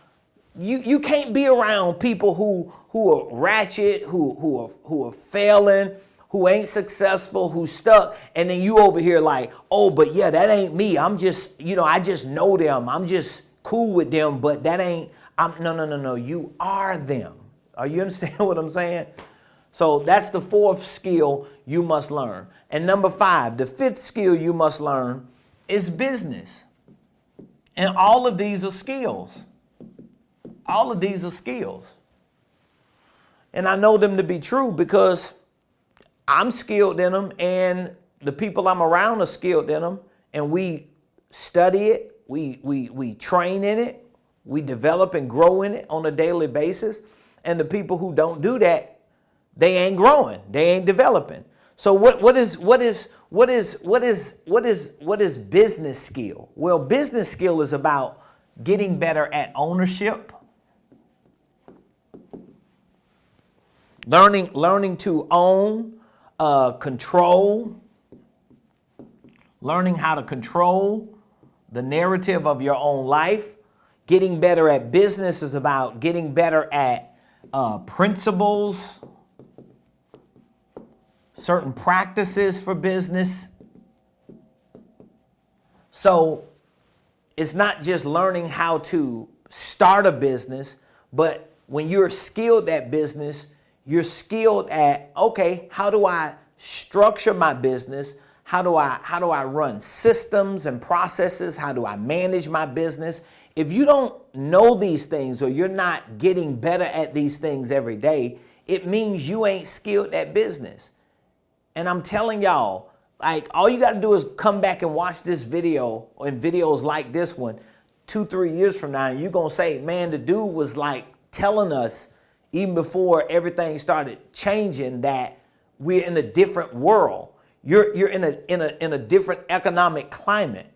you can't be around people who are ratchet, who are failing, who ain't successful, who's stuck, and then you over here like, oh, but yeah, that ain't me. I'm just, I just know them. I'm just cool with them, but that ain't, no. You are them. Are you understand what I'm saying? So that's the fourth skill you must learn. And number 5, the fifth skill you must learn is business. And all of these are skills. All of these are skills. And I know them to be true because I'm skilled in them and the people I'm around are skilled in them. And we study it, we train in it, we develop and grow in it on a daily basis. And the people who don't do that, they ain't growing, they ain't developing. So what is business skill? Well, business skill is about getting better at ownership, learning to own, control, learning how to control the narrative of your own life. Getting better at business is about getting better at principles, certain practices for business. So it's not just learning how to start a business, but when you're skilled at business, you're skilled at, okay, how do I structure my business? How do I run systems and processes? How do I manage my business? If you don't know these things or you're not getting better at these things every day, it means you ain't skilled at business. And I'm telling y'all, like, all you got to do is come back and watch this video and videos like this one 2-3 years from now, and you're going to say, man, the dude was like telling us even before everything started changing that we're in a different world. You're in a different economic climate.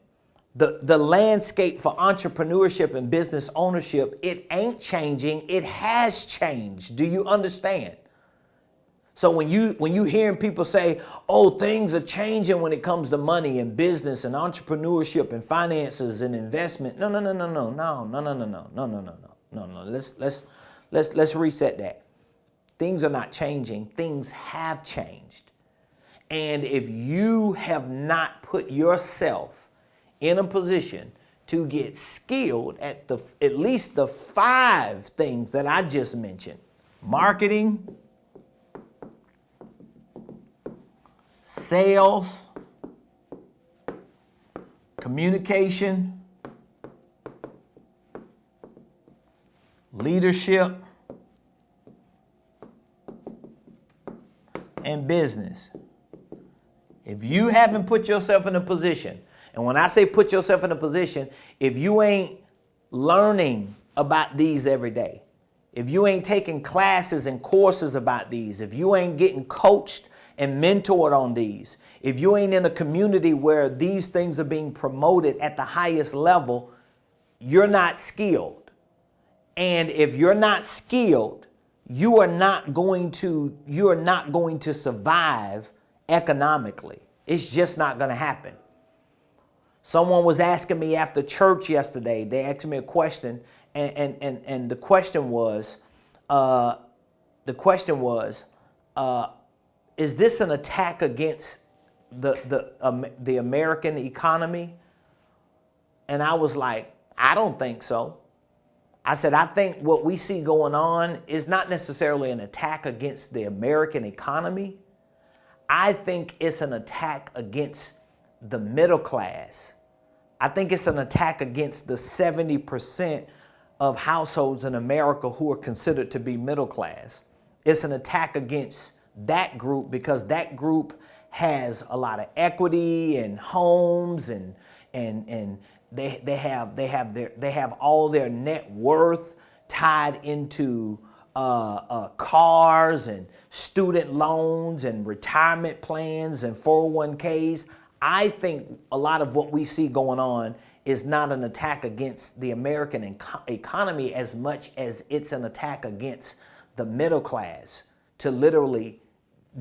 The landscape for entrepreneurship and business ownership, it ain't changing. It has changed. Do you understand? So when you hearing people say, oh, things are changing when it comes to money and business and entrepreneurship and finances and investment. No. Let's reset that. Things are not changing. Things have changed. And if you have not put yourself in a position to get skilled at least the 5 things that I just mentioned: marketing, sales, communication, leadership, and business. If you haven't put yourself in a position, and when I say put yourself in a position, if you ain't learning about these every day, if you ain't taking classes and courses about these, if you ain't getting coached and mentored on these, if you ain't in a community where these things are being promoted at the highest level, you're not skilled. And if you're not skilled, you are not going to survive economically. It's just not going to happen. Someone was asking me after church yesterday, they asked me a question, and the question was, is this an attack against the American economy? And I was like, I don't think so. I said, I think what we see going on is not necessarily an attack against the American economy. I think it's an attack against the middle class. I think it's an attack against the 70% of households in America who are considered to be middle class. It's an attack against that group because that group has a lot of equity and homes and they have all their net worth tied into cars and student loans and retirement plans and 401ks. I think a lot of what we see going on is not an attack against the American economy as much as it's an attack against the middle class, to literally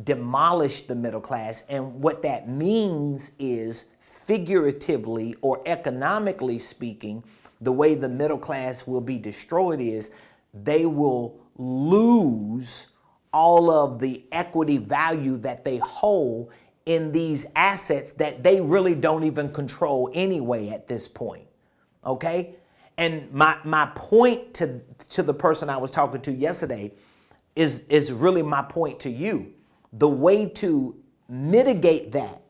demolish the middle class. And what that means is, figuratively or economically speaking, the way the middle class will be destroyed is they will lose all of the equity value that they hold in these assets that they really don't even control anyway at this point. Okay? And my point to the person I was talking to yesterday is really my point to you. The way to mitigate that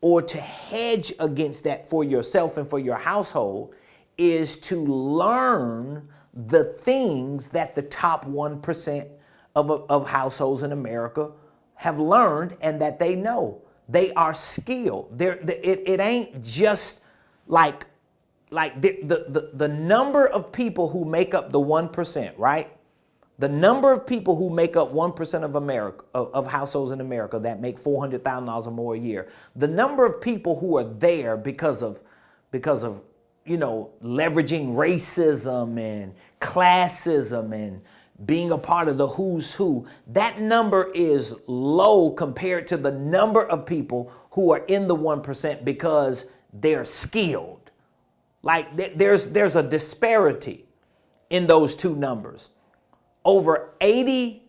or to hedge against that for yourself and for your household is to learn the things that the top 1% of households in America have learned and that they know. They are skilled. It ain't just like the number of people who make up the 1%, right? The number of people who make up 1% of America, of households in America that make $400,000 or more a year, the number of people who are there because of leveraging racism and classism and being a part of the who's who, that number is low compared to the number of people who are in the 1% because they're skilled. Like there's a disparity in those two numbers. Over 80%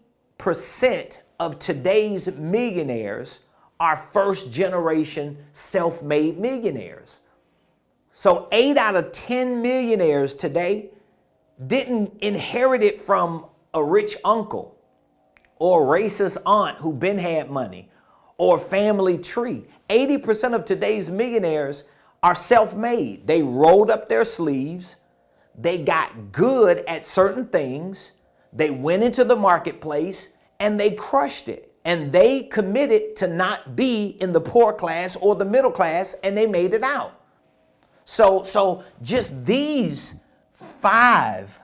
of today's millionaires are first generation self-made millionaires. So 8 out of 10 millionaires today didn't inherit it from a rich uncle or a racist aunt who been had money or family tree. 80% of today's millionaires are self-made. They rolled up their sleeves. They got good at certain things. They went into the marketplace and they crushed it. And they committed to not be in the poor class or the middle class, and they made it out. So just these 5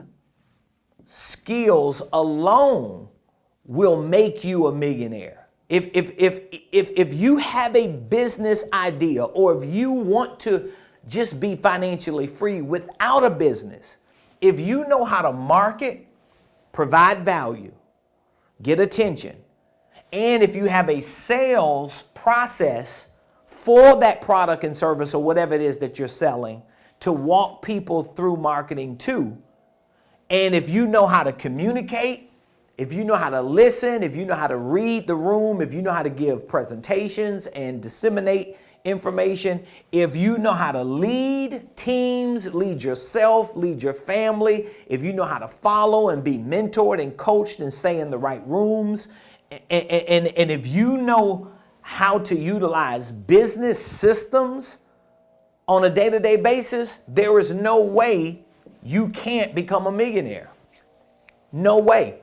skills alone will make you a millionaire. If you have a business idea, or if you want to just be financially free without a business, if you know how to market, provide value, get attention, and if you have a sales process for that product and service or whatever it is that you're selling to walk people through marketing too, and if you know how to communicate, if you know how to listen, if you know how to read the room, if you know how to give presentations and disseminate information, if you know how to lead teams, lead yourself, lead your family, if you know how to follow and be mentored and coached and stay in the right rooms, and if you know how to utilize business systems on a day-to-day basis, there is no way you can't become a millionaire. No way.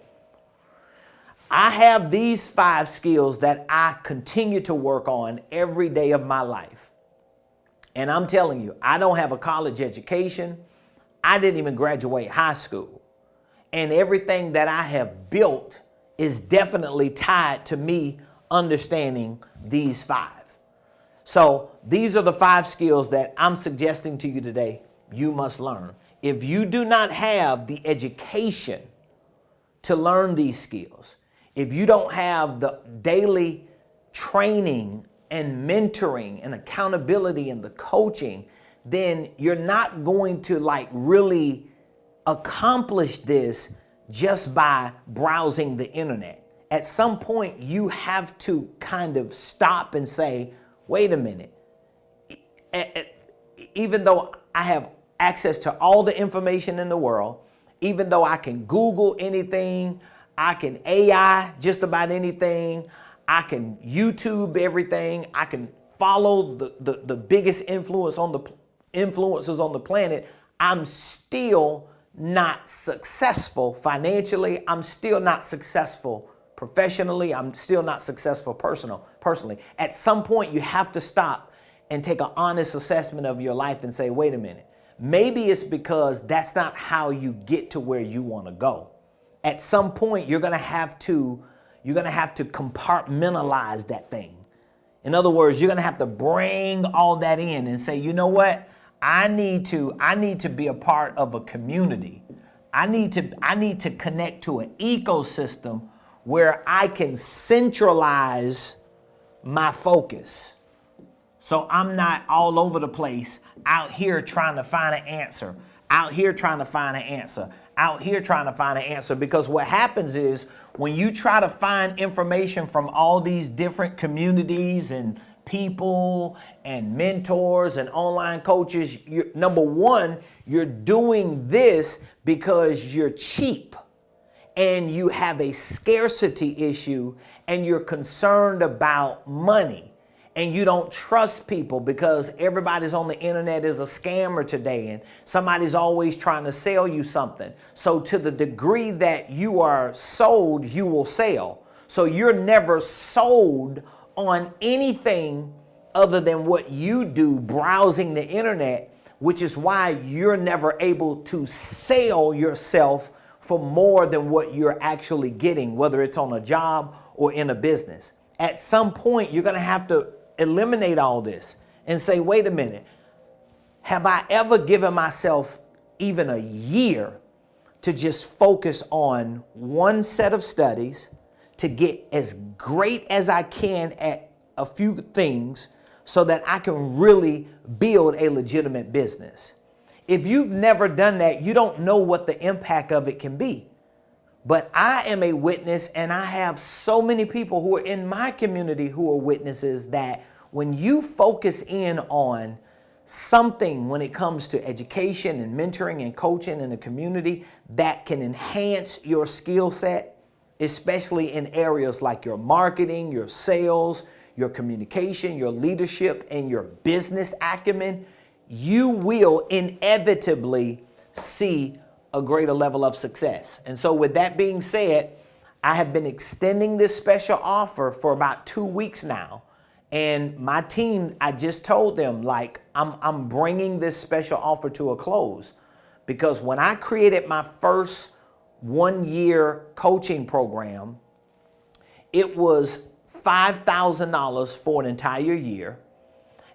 I have these 5 skills that I continue to work on every day of my life. And I'm telling you, I don't have a college education. I didn't even graduate high school. And everything that I have built is definitely tied to me understanding these 5. So these are the 5 skills that I'm suggesting to you today you must learn. If you do not have the education to learn these skills, if you don't have the daily training and mentoring and accountability and the coaching, then you're not going to really accomplish this just by browsing the internet. At some point, you have to kind of stop and say, wait a minute. Even though I have access to all the information in the world, even though I can Google anything, I can AI just about anything, I can YouTube everything, I can follow the biggest influencers on the planet, I'm still not successful financially, I'm still not successful professionally, I'm still not successful personally. At some point, you have to stop and take an honest assessment of your life and say, wait a minute, maybe it's because that's not how you get to where you want to go. At some point, you're going to have to compartmentalize that thing. In other words, you're going to have to bring all that in and say, you know what? I need to be a part of a community. I need to connect to an ecosystem where I can centralize my focus. So I'm not all over the place out here trying to find an answer, out here trying to find an answer, out here trying to find an answer. Because what happens is when you try to find information from all these different communities and people and mentors and online coaches, number one, you're doing this because you're cheap and you have a scarcity issue and you're concerned about money. And you don't trust people because everybody's on the internet is a scammer today and somebody's always trying to sell you something. So to the degree that you are sold, you will sell. So you're never sold on anything other than what you do browsing the internet, which is why you're never able to sell yourself for more than what you're actually getting, whether it's on a job or in a business. At some point, you're going to have to eliminate all this and say, wait a minute, have I ever given myself even a year to just focus on one set of studies to get as great as I can at a few things so that I can really build a legitimate business? If you've never done that, you don't know what the impact of it can be. But I am a witness, and I have so many people who are in my community who are witnesses that when you focus in on something when it comes to education and mentoring and coaching in the community that can enhance your skill set, especially in areas like your marketing, your sales, your communication, your leadership, and your business acumen, you will inevitably see a greater level of success. And so with that being said, I have been extending this special offer for about 2 weeks now. And my team, I just told them, like, I'm bringing this special offer to a close. Because when I created my first 1-year coaching program, it was $5,000 for an entire year.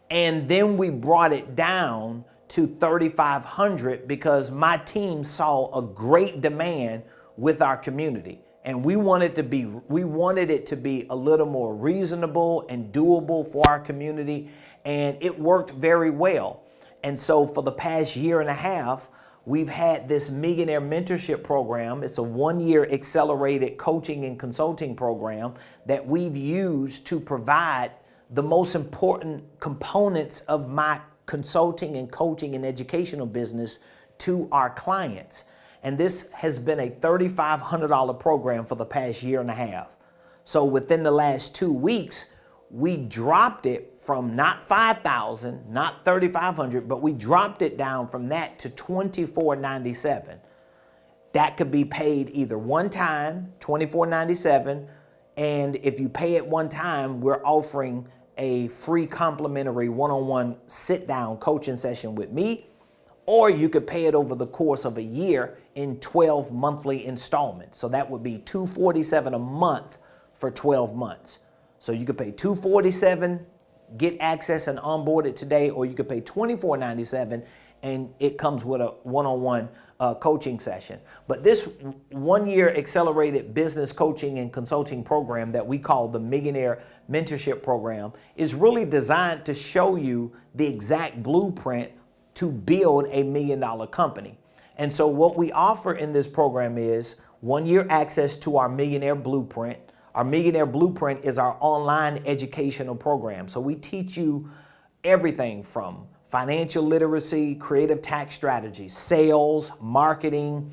And then we brought it down to $3,500 because my team saw a great demand with our community. And we wanted it to be a little more reasonable and doable for our community. And it worked very well. And so for the past year and a half, we've had this Millionaire Mentorship program. It's a 1-year accelerated coaching and consulting program that we've used to provide the most important components of my consulting and coaching and educational business to our clients. And this has been a $3,500 program for the past year and a half. So within the last 2 weeks, we dropped it from not $5,000, not $3,500, but we dropped it down from that to $2,497. That could be paid either one time, $2,497, and if you pay it one time, we're offering a free complimentary one-on-one sit-down coaching session with me, or you could pay it over the course of a year in 12 monthly installments. So that would be $247 a month for 12 months. So you could pay $247, get access and onboard it today, or you could pay $2,497 and it comes with a one-on-one coaching session. But this 1-year accelerated business coaching and consulting program that we call the Millionaire Mentorship Program is really designed to show you the exact blueprint to build a $1 million company. And so what we offer in this program is 1-year access to our Millionaire Blueprint. Our Millionaire Blueprint is our online educational program. So we teach you everything from financial literacy, creative tax strategies, sales, marketing,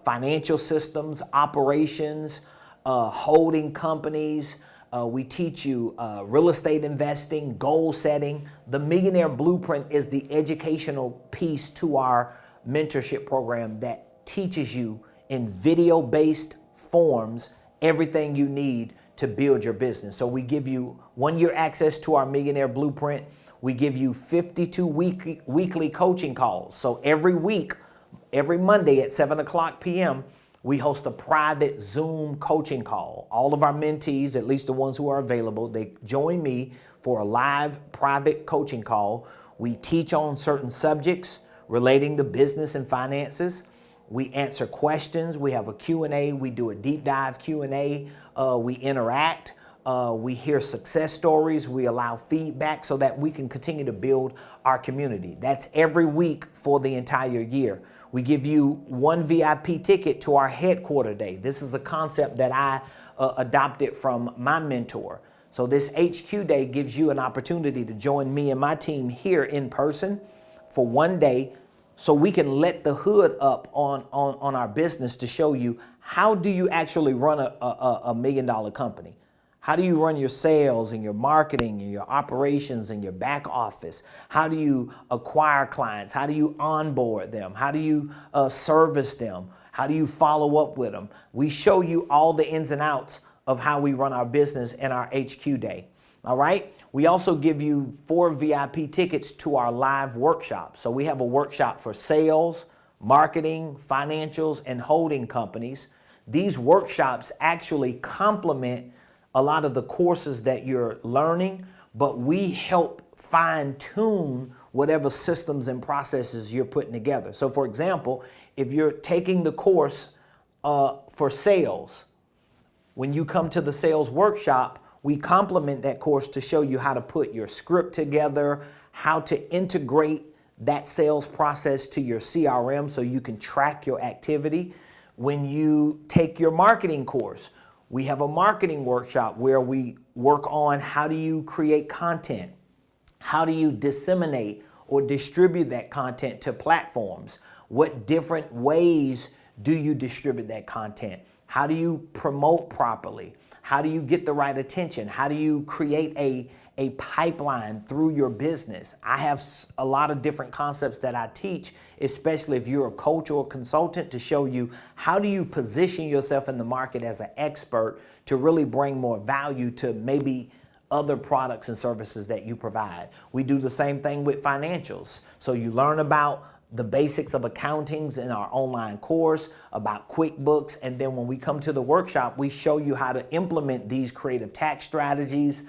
financial systems, operations, holding companies. We teach you real estate investing, goal setting. The Millionaire Blueprint is the educational piece to our mentorship program that teaches you in video-based forms everything you need to build your business. So we give you 1-year access to our Millionaire Blueprint. We give you 52 weekly coaching calls. So every week, every Monday at 7:00 p.m., we host a private Zoom coaching call. All of our mentees, at least the ones who are available, they join me for a live private coaching call. We teach on certain subjects relating to business and finances. We answer questions. We have a Q&A. We do a deep dive Q&A. We interact. We hear success stories. We allow feedback so that we can continue to build our community. That's every week for the entire year. We give you one VIP ticket to our headquarter day. This is a concept that I adopted from my mentor. So this HQ day gives you an opportunity to join me and my team here in person for one day, so we can let the hood up on our business to show you how do you actually run a $1 million company. How do you run your sales and your marketing and your operations and your back office? How do you acquire clients? How do you onboard them? How do you service them? How do you follow up with them? We show you all the ins and outs of how we run our business in our HQ day. All right. We also give you 4 VIP tickets to our live workshop. So we have a workshop for sales, marketing, financials, and holding companies. These workshops actually complement a lot of the courses that you're learning, but we help fine tune whatever systems and processes you're putting together. So for example, if you're taking the course for sales, when you come to the sales workshop, we complement that course to show you how to put your script together, how to integrate that sales process to your CRM so you can track your activity. When you take your marketing course, we have a marketing workshop where we work on how do you create content? How do you disseminate or distribute that content to platforms? What different ways do you distribute that content? How do you promote properly? How do you get the right attention? How do you create a pipeline through your business? I have a lot of different concepts that I teach, especially if you're a coach or a consultant, to show you how do you position yourself in the market as an expert to really bring more value to maybe other products and services that you provide. We do the same thing with financials. So you learn about the basics of accountings in our online course, about QuickBooks, and then when we come to the workshop, we show you how to implement these creative tax strategies.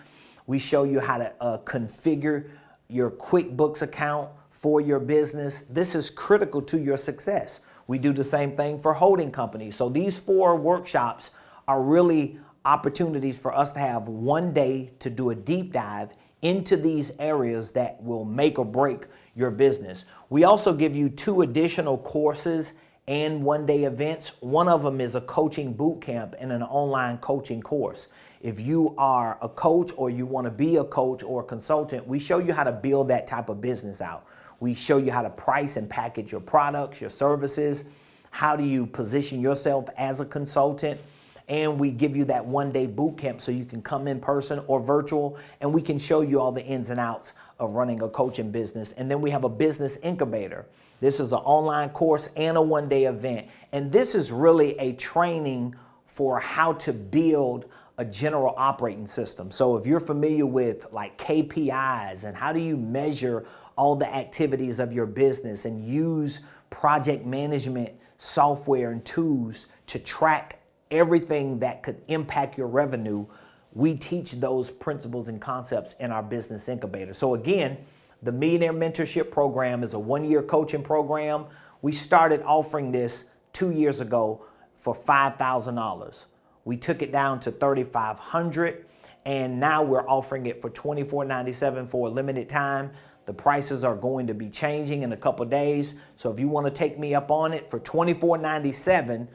We show you how to configure your QuickBooks account for your business. This is critical to your success. We do the same thing for holding companies. So these 4 workshops are really opportunities for us to have one day to do a deep dive into these areas that will make or break your business. We also give you 2 additional courses and one-day events. One of them is a coaching boot camp and an online coaching course. If you are a coach or you want to be a coach or a consultant, we show you how to build that type of business out. We show you how to price and package your products, your services. How do you position yourself as a consultant? And we give you that one-day boot camp so you can come in person or virtual, and we can show you all the ins and outs of running a coaching business. And then we have a business incubator. This is an online course and a one-day event. And this is really a training for how to build a general operating system. So if you're familiar with like KPIs and how do you measure all the activities of your business and use project management software and tools to track everything that could impact your revenue, we teach those principles and concepts in our business incubator. So again, the Millionaire Mentorship Program is a 1-year coaching program. We started offering this 2 years ago for $5,000. We took it down to $3,500, and now we're offering it for $24.97 for a limited time. The prices are going to be changing in a couple days. So if you want to take me up on it for $24.97,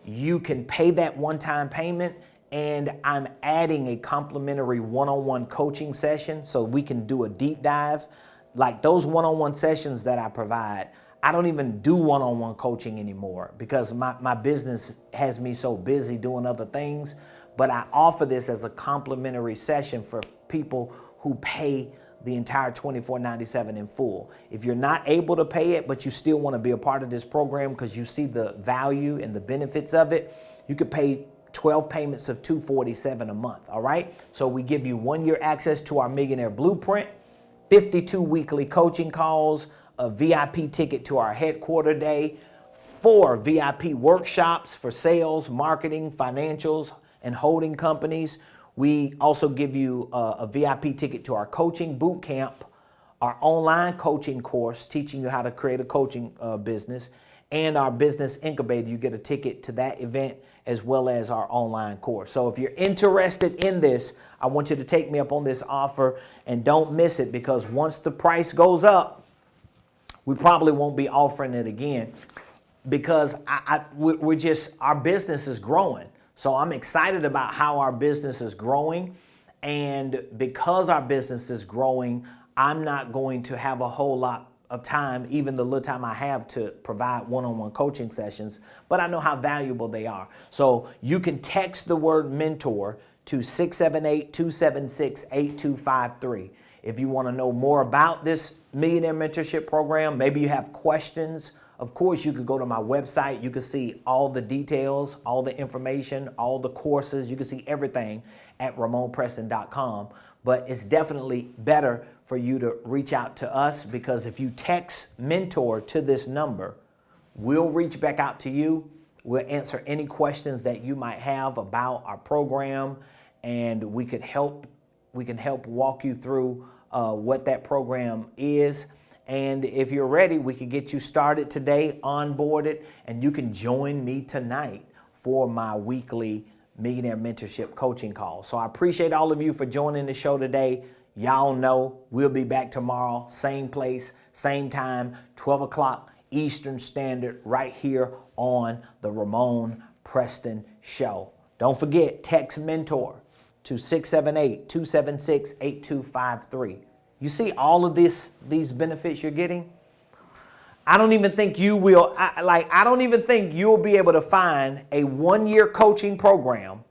you can pay that one-time payment, and I'm adding a complimentary one-on-one coaching session so we can do a deep dive. Like those one-on-one sessions that I provide, I don't even do one-on-one coaching anymore because my business has me so busy doing other things. But I offer this as a complimentary session for people who pay the entire $24.97 in full. If you're not able to pay it, but you still want to be a part of this program because you see the value and the benefits of it, you could pay 12 payments of $247 a month, all right? So we give you 1-year access to our Millionaire Blueprint, 52 weekly coaching calls, a VIP ticket to our headquarter day, 4 VIP workshops for sales, marketing, financials, and holding companies. We also give you a VIP ticket to our coaching boot camp, our online coaching course, teaching you how to create a coaching business, and our business incubator. You get a ticket to that event as well as our online course. So if you're interested in this, I want you to take me up on this offer and don't miss it, because once the price goes up, we probably won't be offering it again, because our business is growing. So I'm excited about how our business is growing. And because our business is growing, I'm not going to have a whole lot of time, even the little time I have, to provide one-on-one coaching sessions, but I know how valuable they are. So you can text the word mentor to 678-276-8253. If you want to know more about this Millionaire Mentorship Program, maybe you have questions, of course, you could go to my website. You can see all the details, all the information, all the courses. You can see everything at Ramonepreston.com. But it's definitely better for you to reach out to us, because if you text mentor to this number, we'll reach back out to you. We'll answer any questions that you might have about our program, and we can help walk you through what that program is. And if you're ready, we can get you started today, onboarded, and you can join me tonight for my weekly Millionaire Mentorship coaching call. So I appreciate all of you for joining the show today. Y'all know we'll be back tomorrow, same place, same time, 12 o'clock Eastern Standard, right here on the Ramonepreston Show. Don't forget, text mentor to 678-276-8253. You see all of these benefits you're getting? I don't even think you will, I don't even think you'll be able to find a one-year coaching program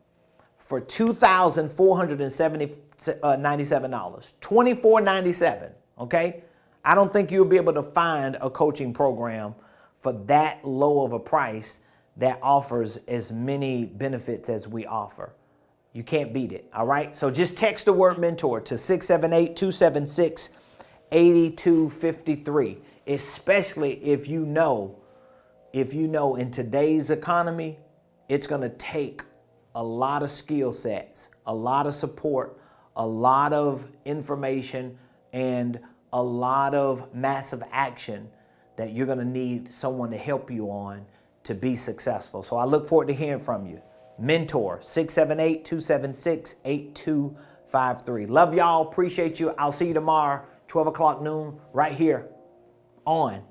for $2,497, $2,497, okay? I don't think you'll be able to find a coaching program for that low of a price that offers as many benefits as we offer. You can't beat it, all right? So just text the word mentor to 678-276-8253, especially if you know in today's economy, it's going to take a lot of skill sets, a lot of support, a lot of information, and a lot of massive action that you're going to need someone to help you on to be successful. So I look forward to hearing from you. Mentor, 678-276-8253. Love y'all. Appreciate you. I'll see you tomorrow, 12 o'clock noon, right here on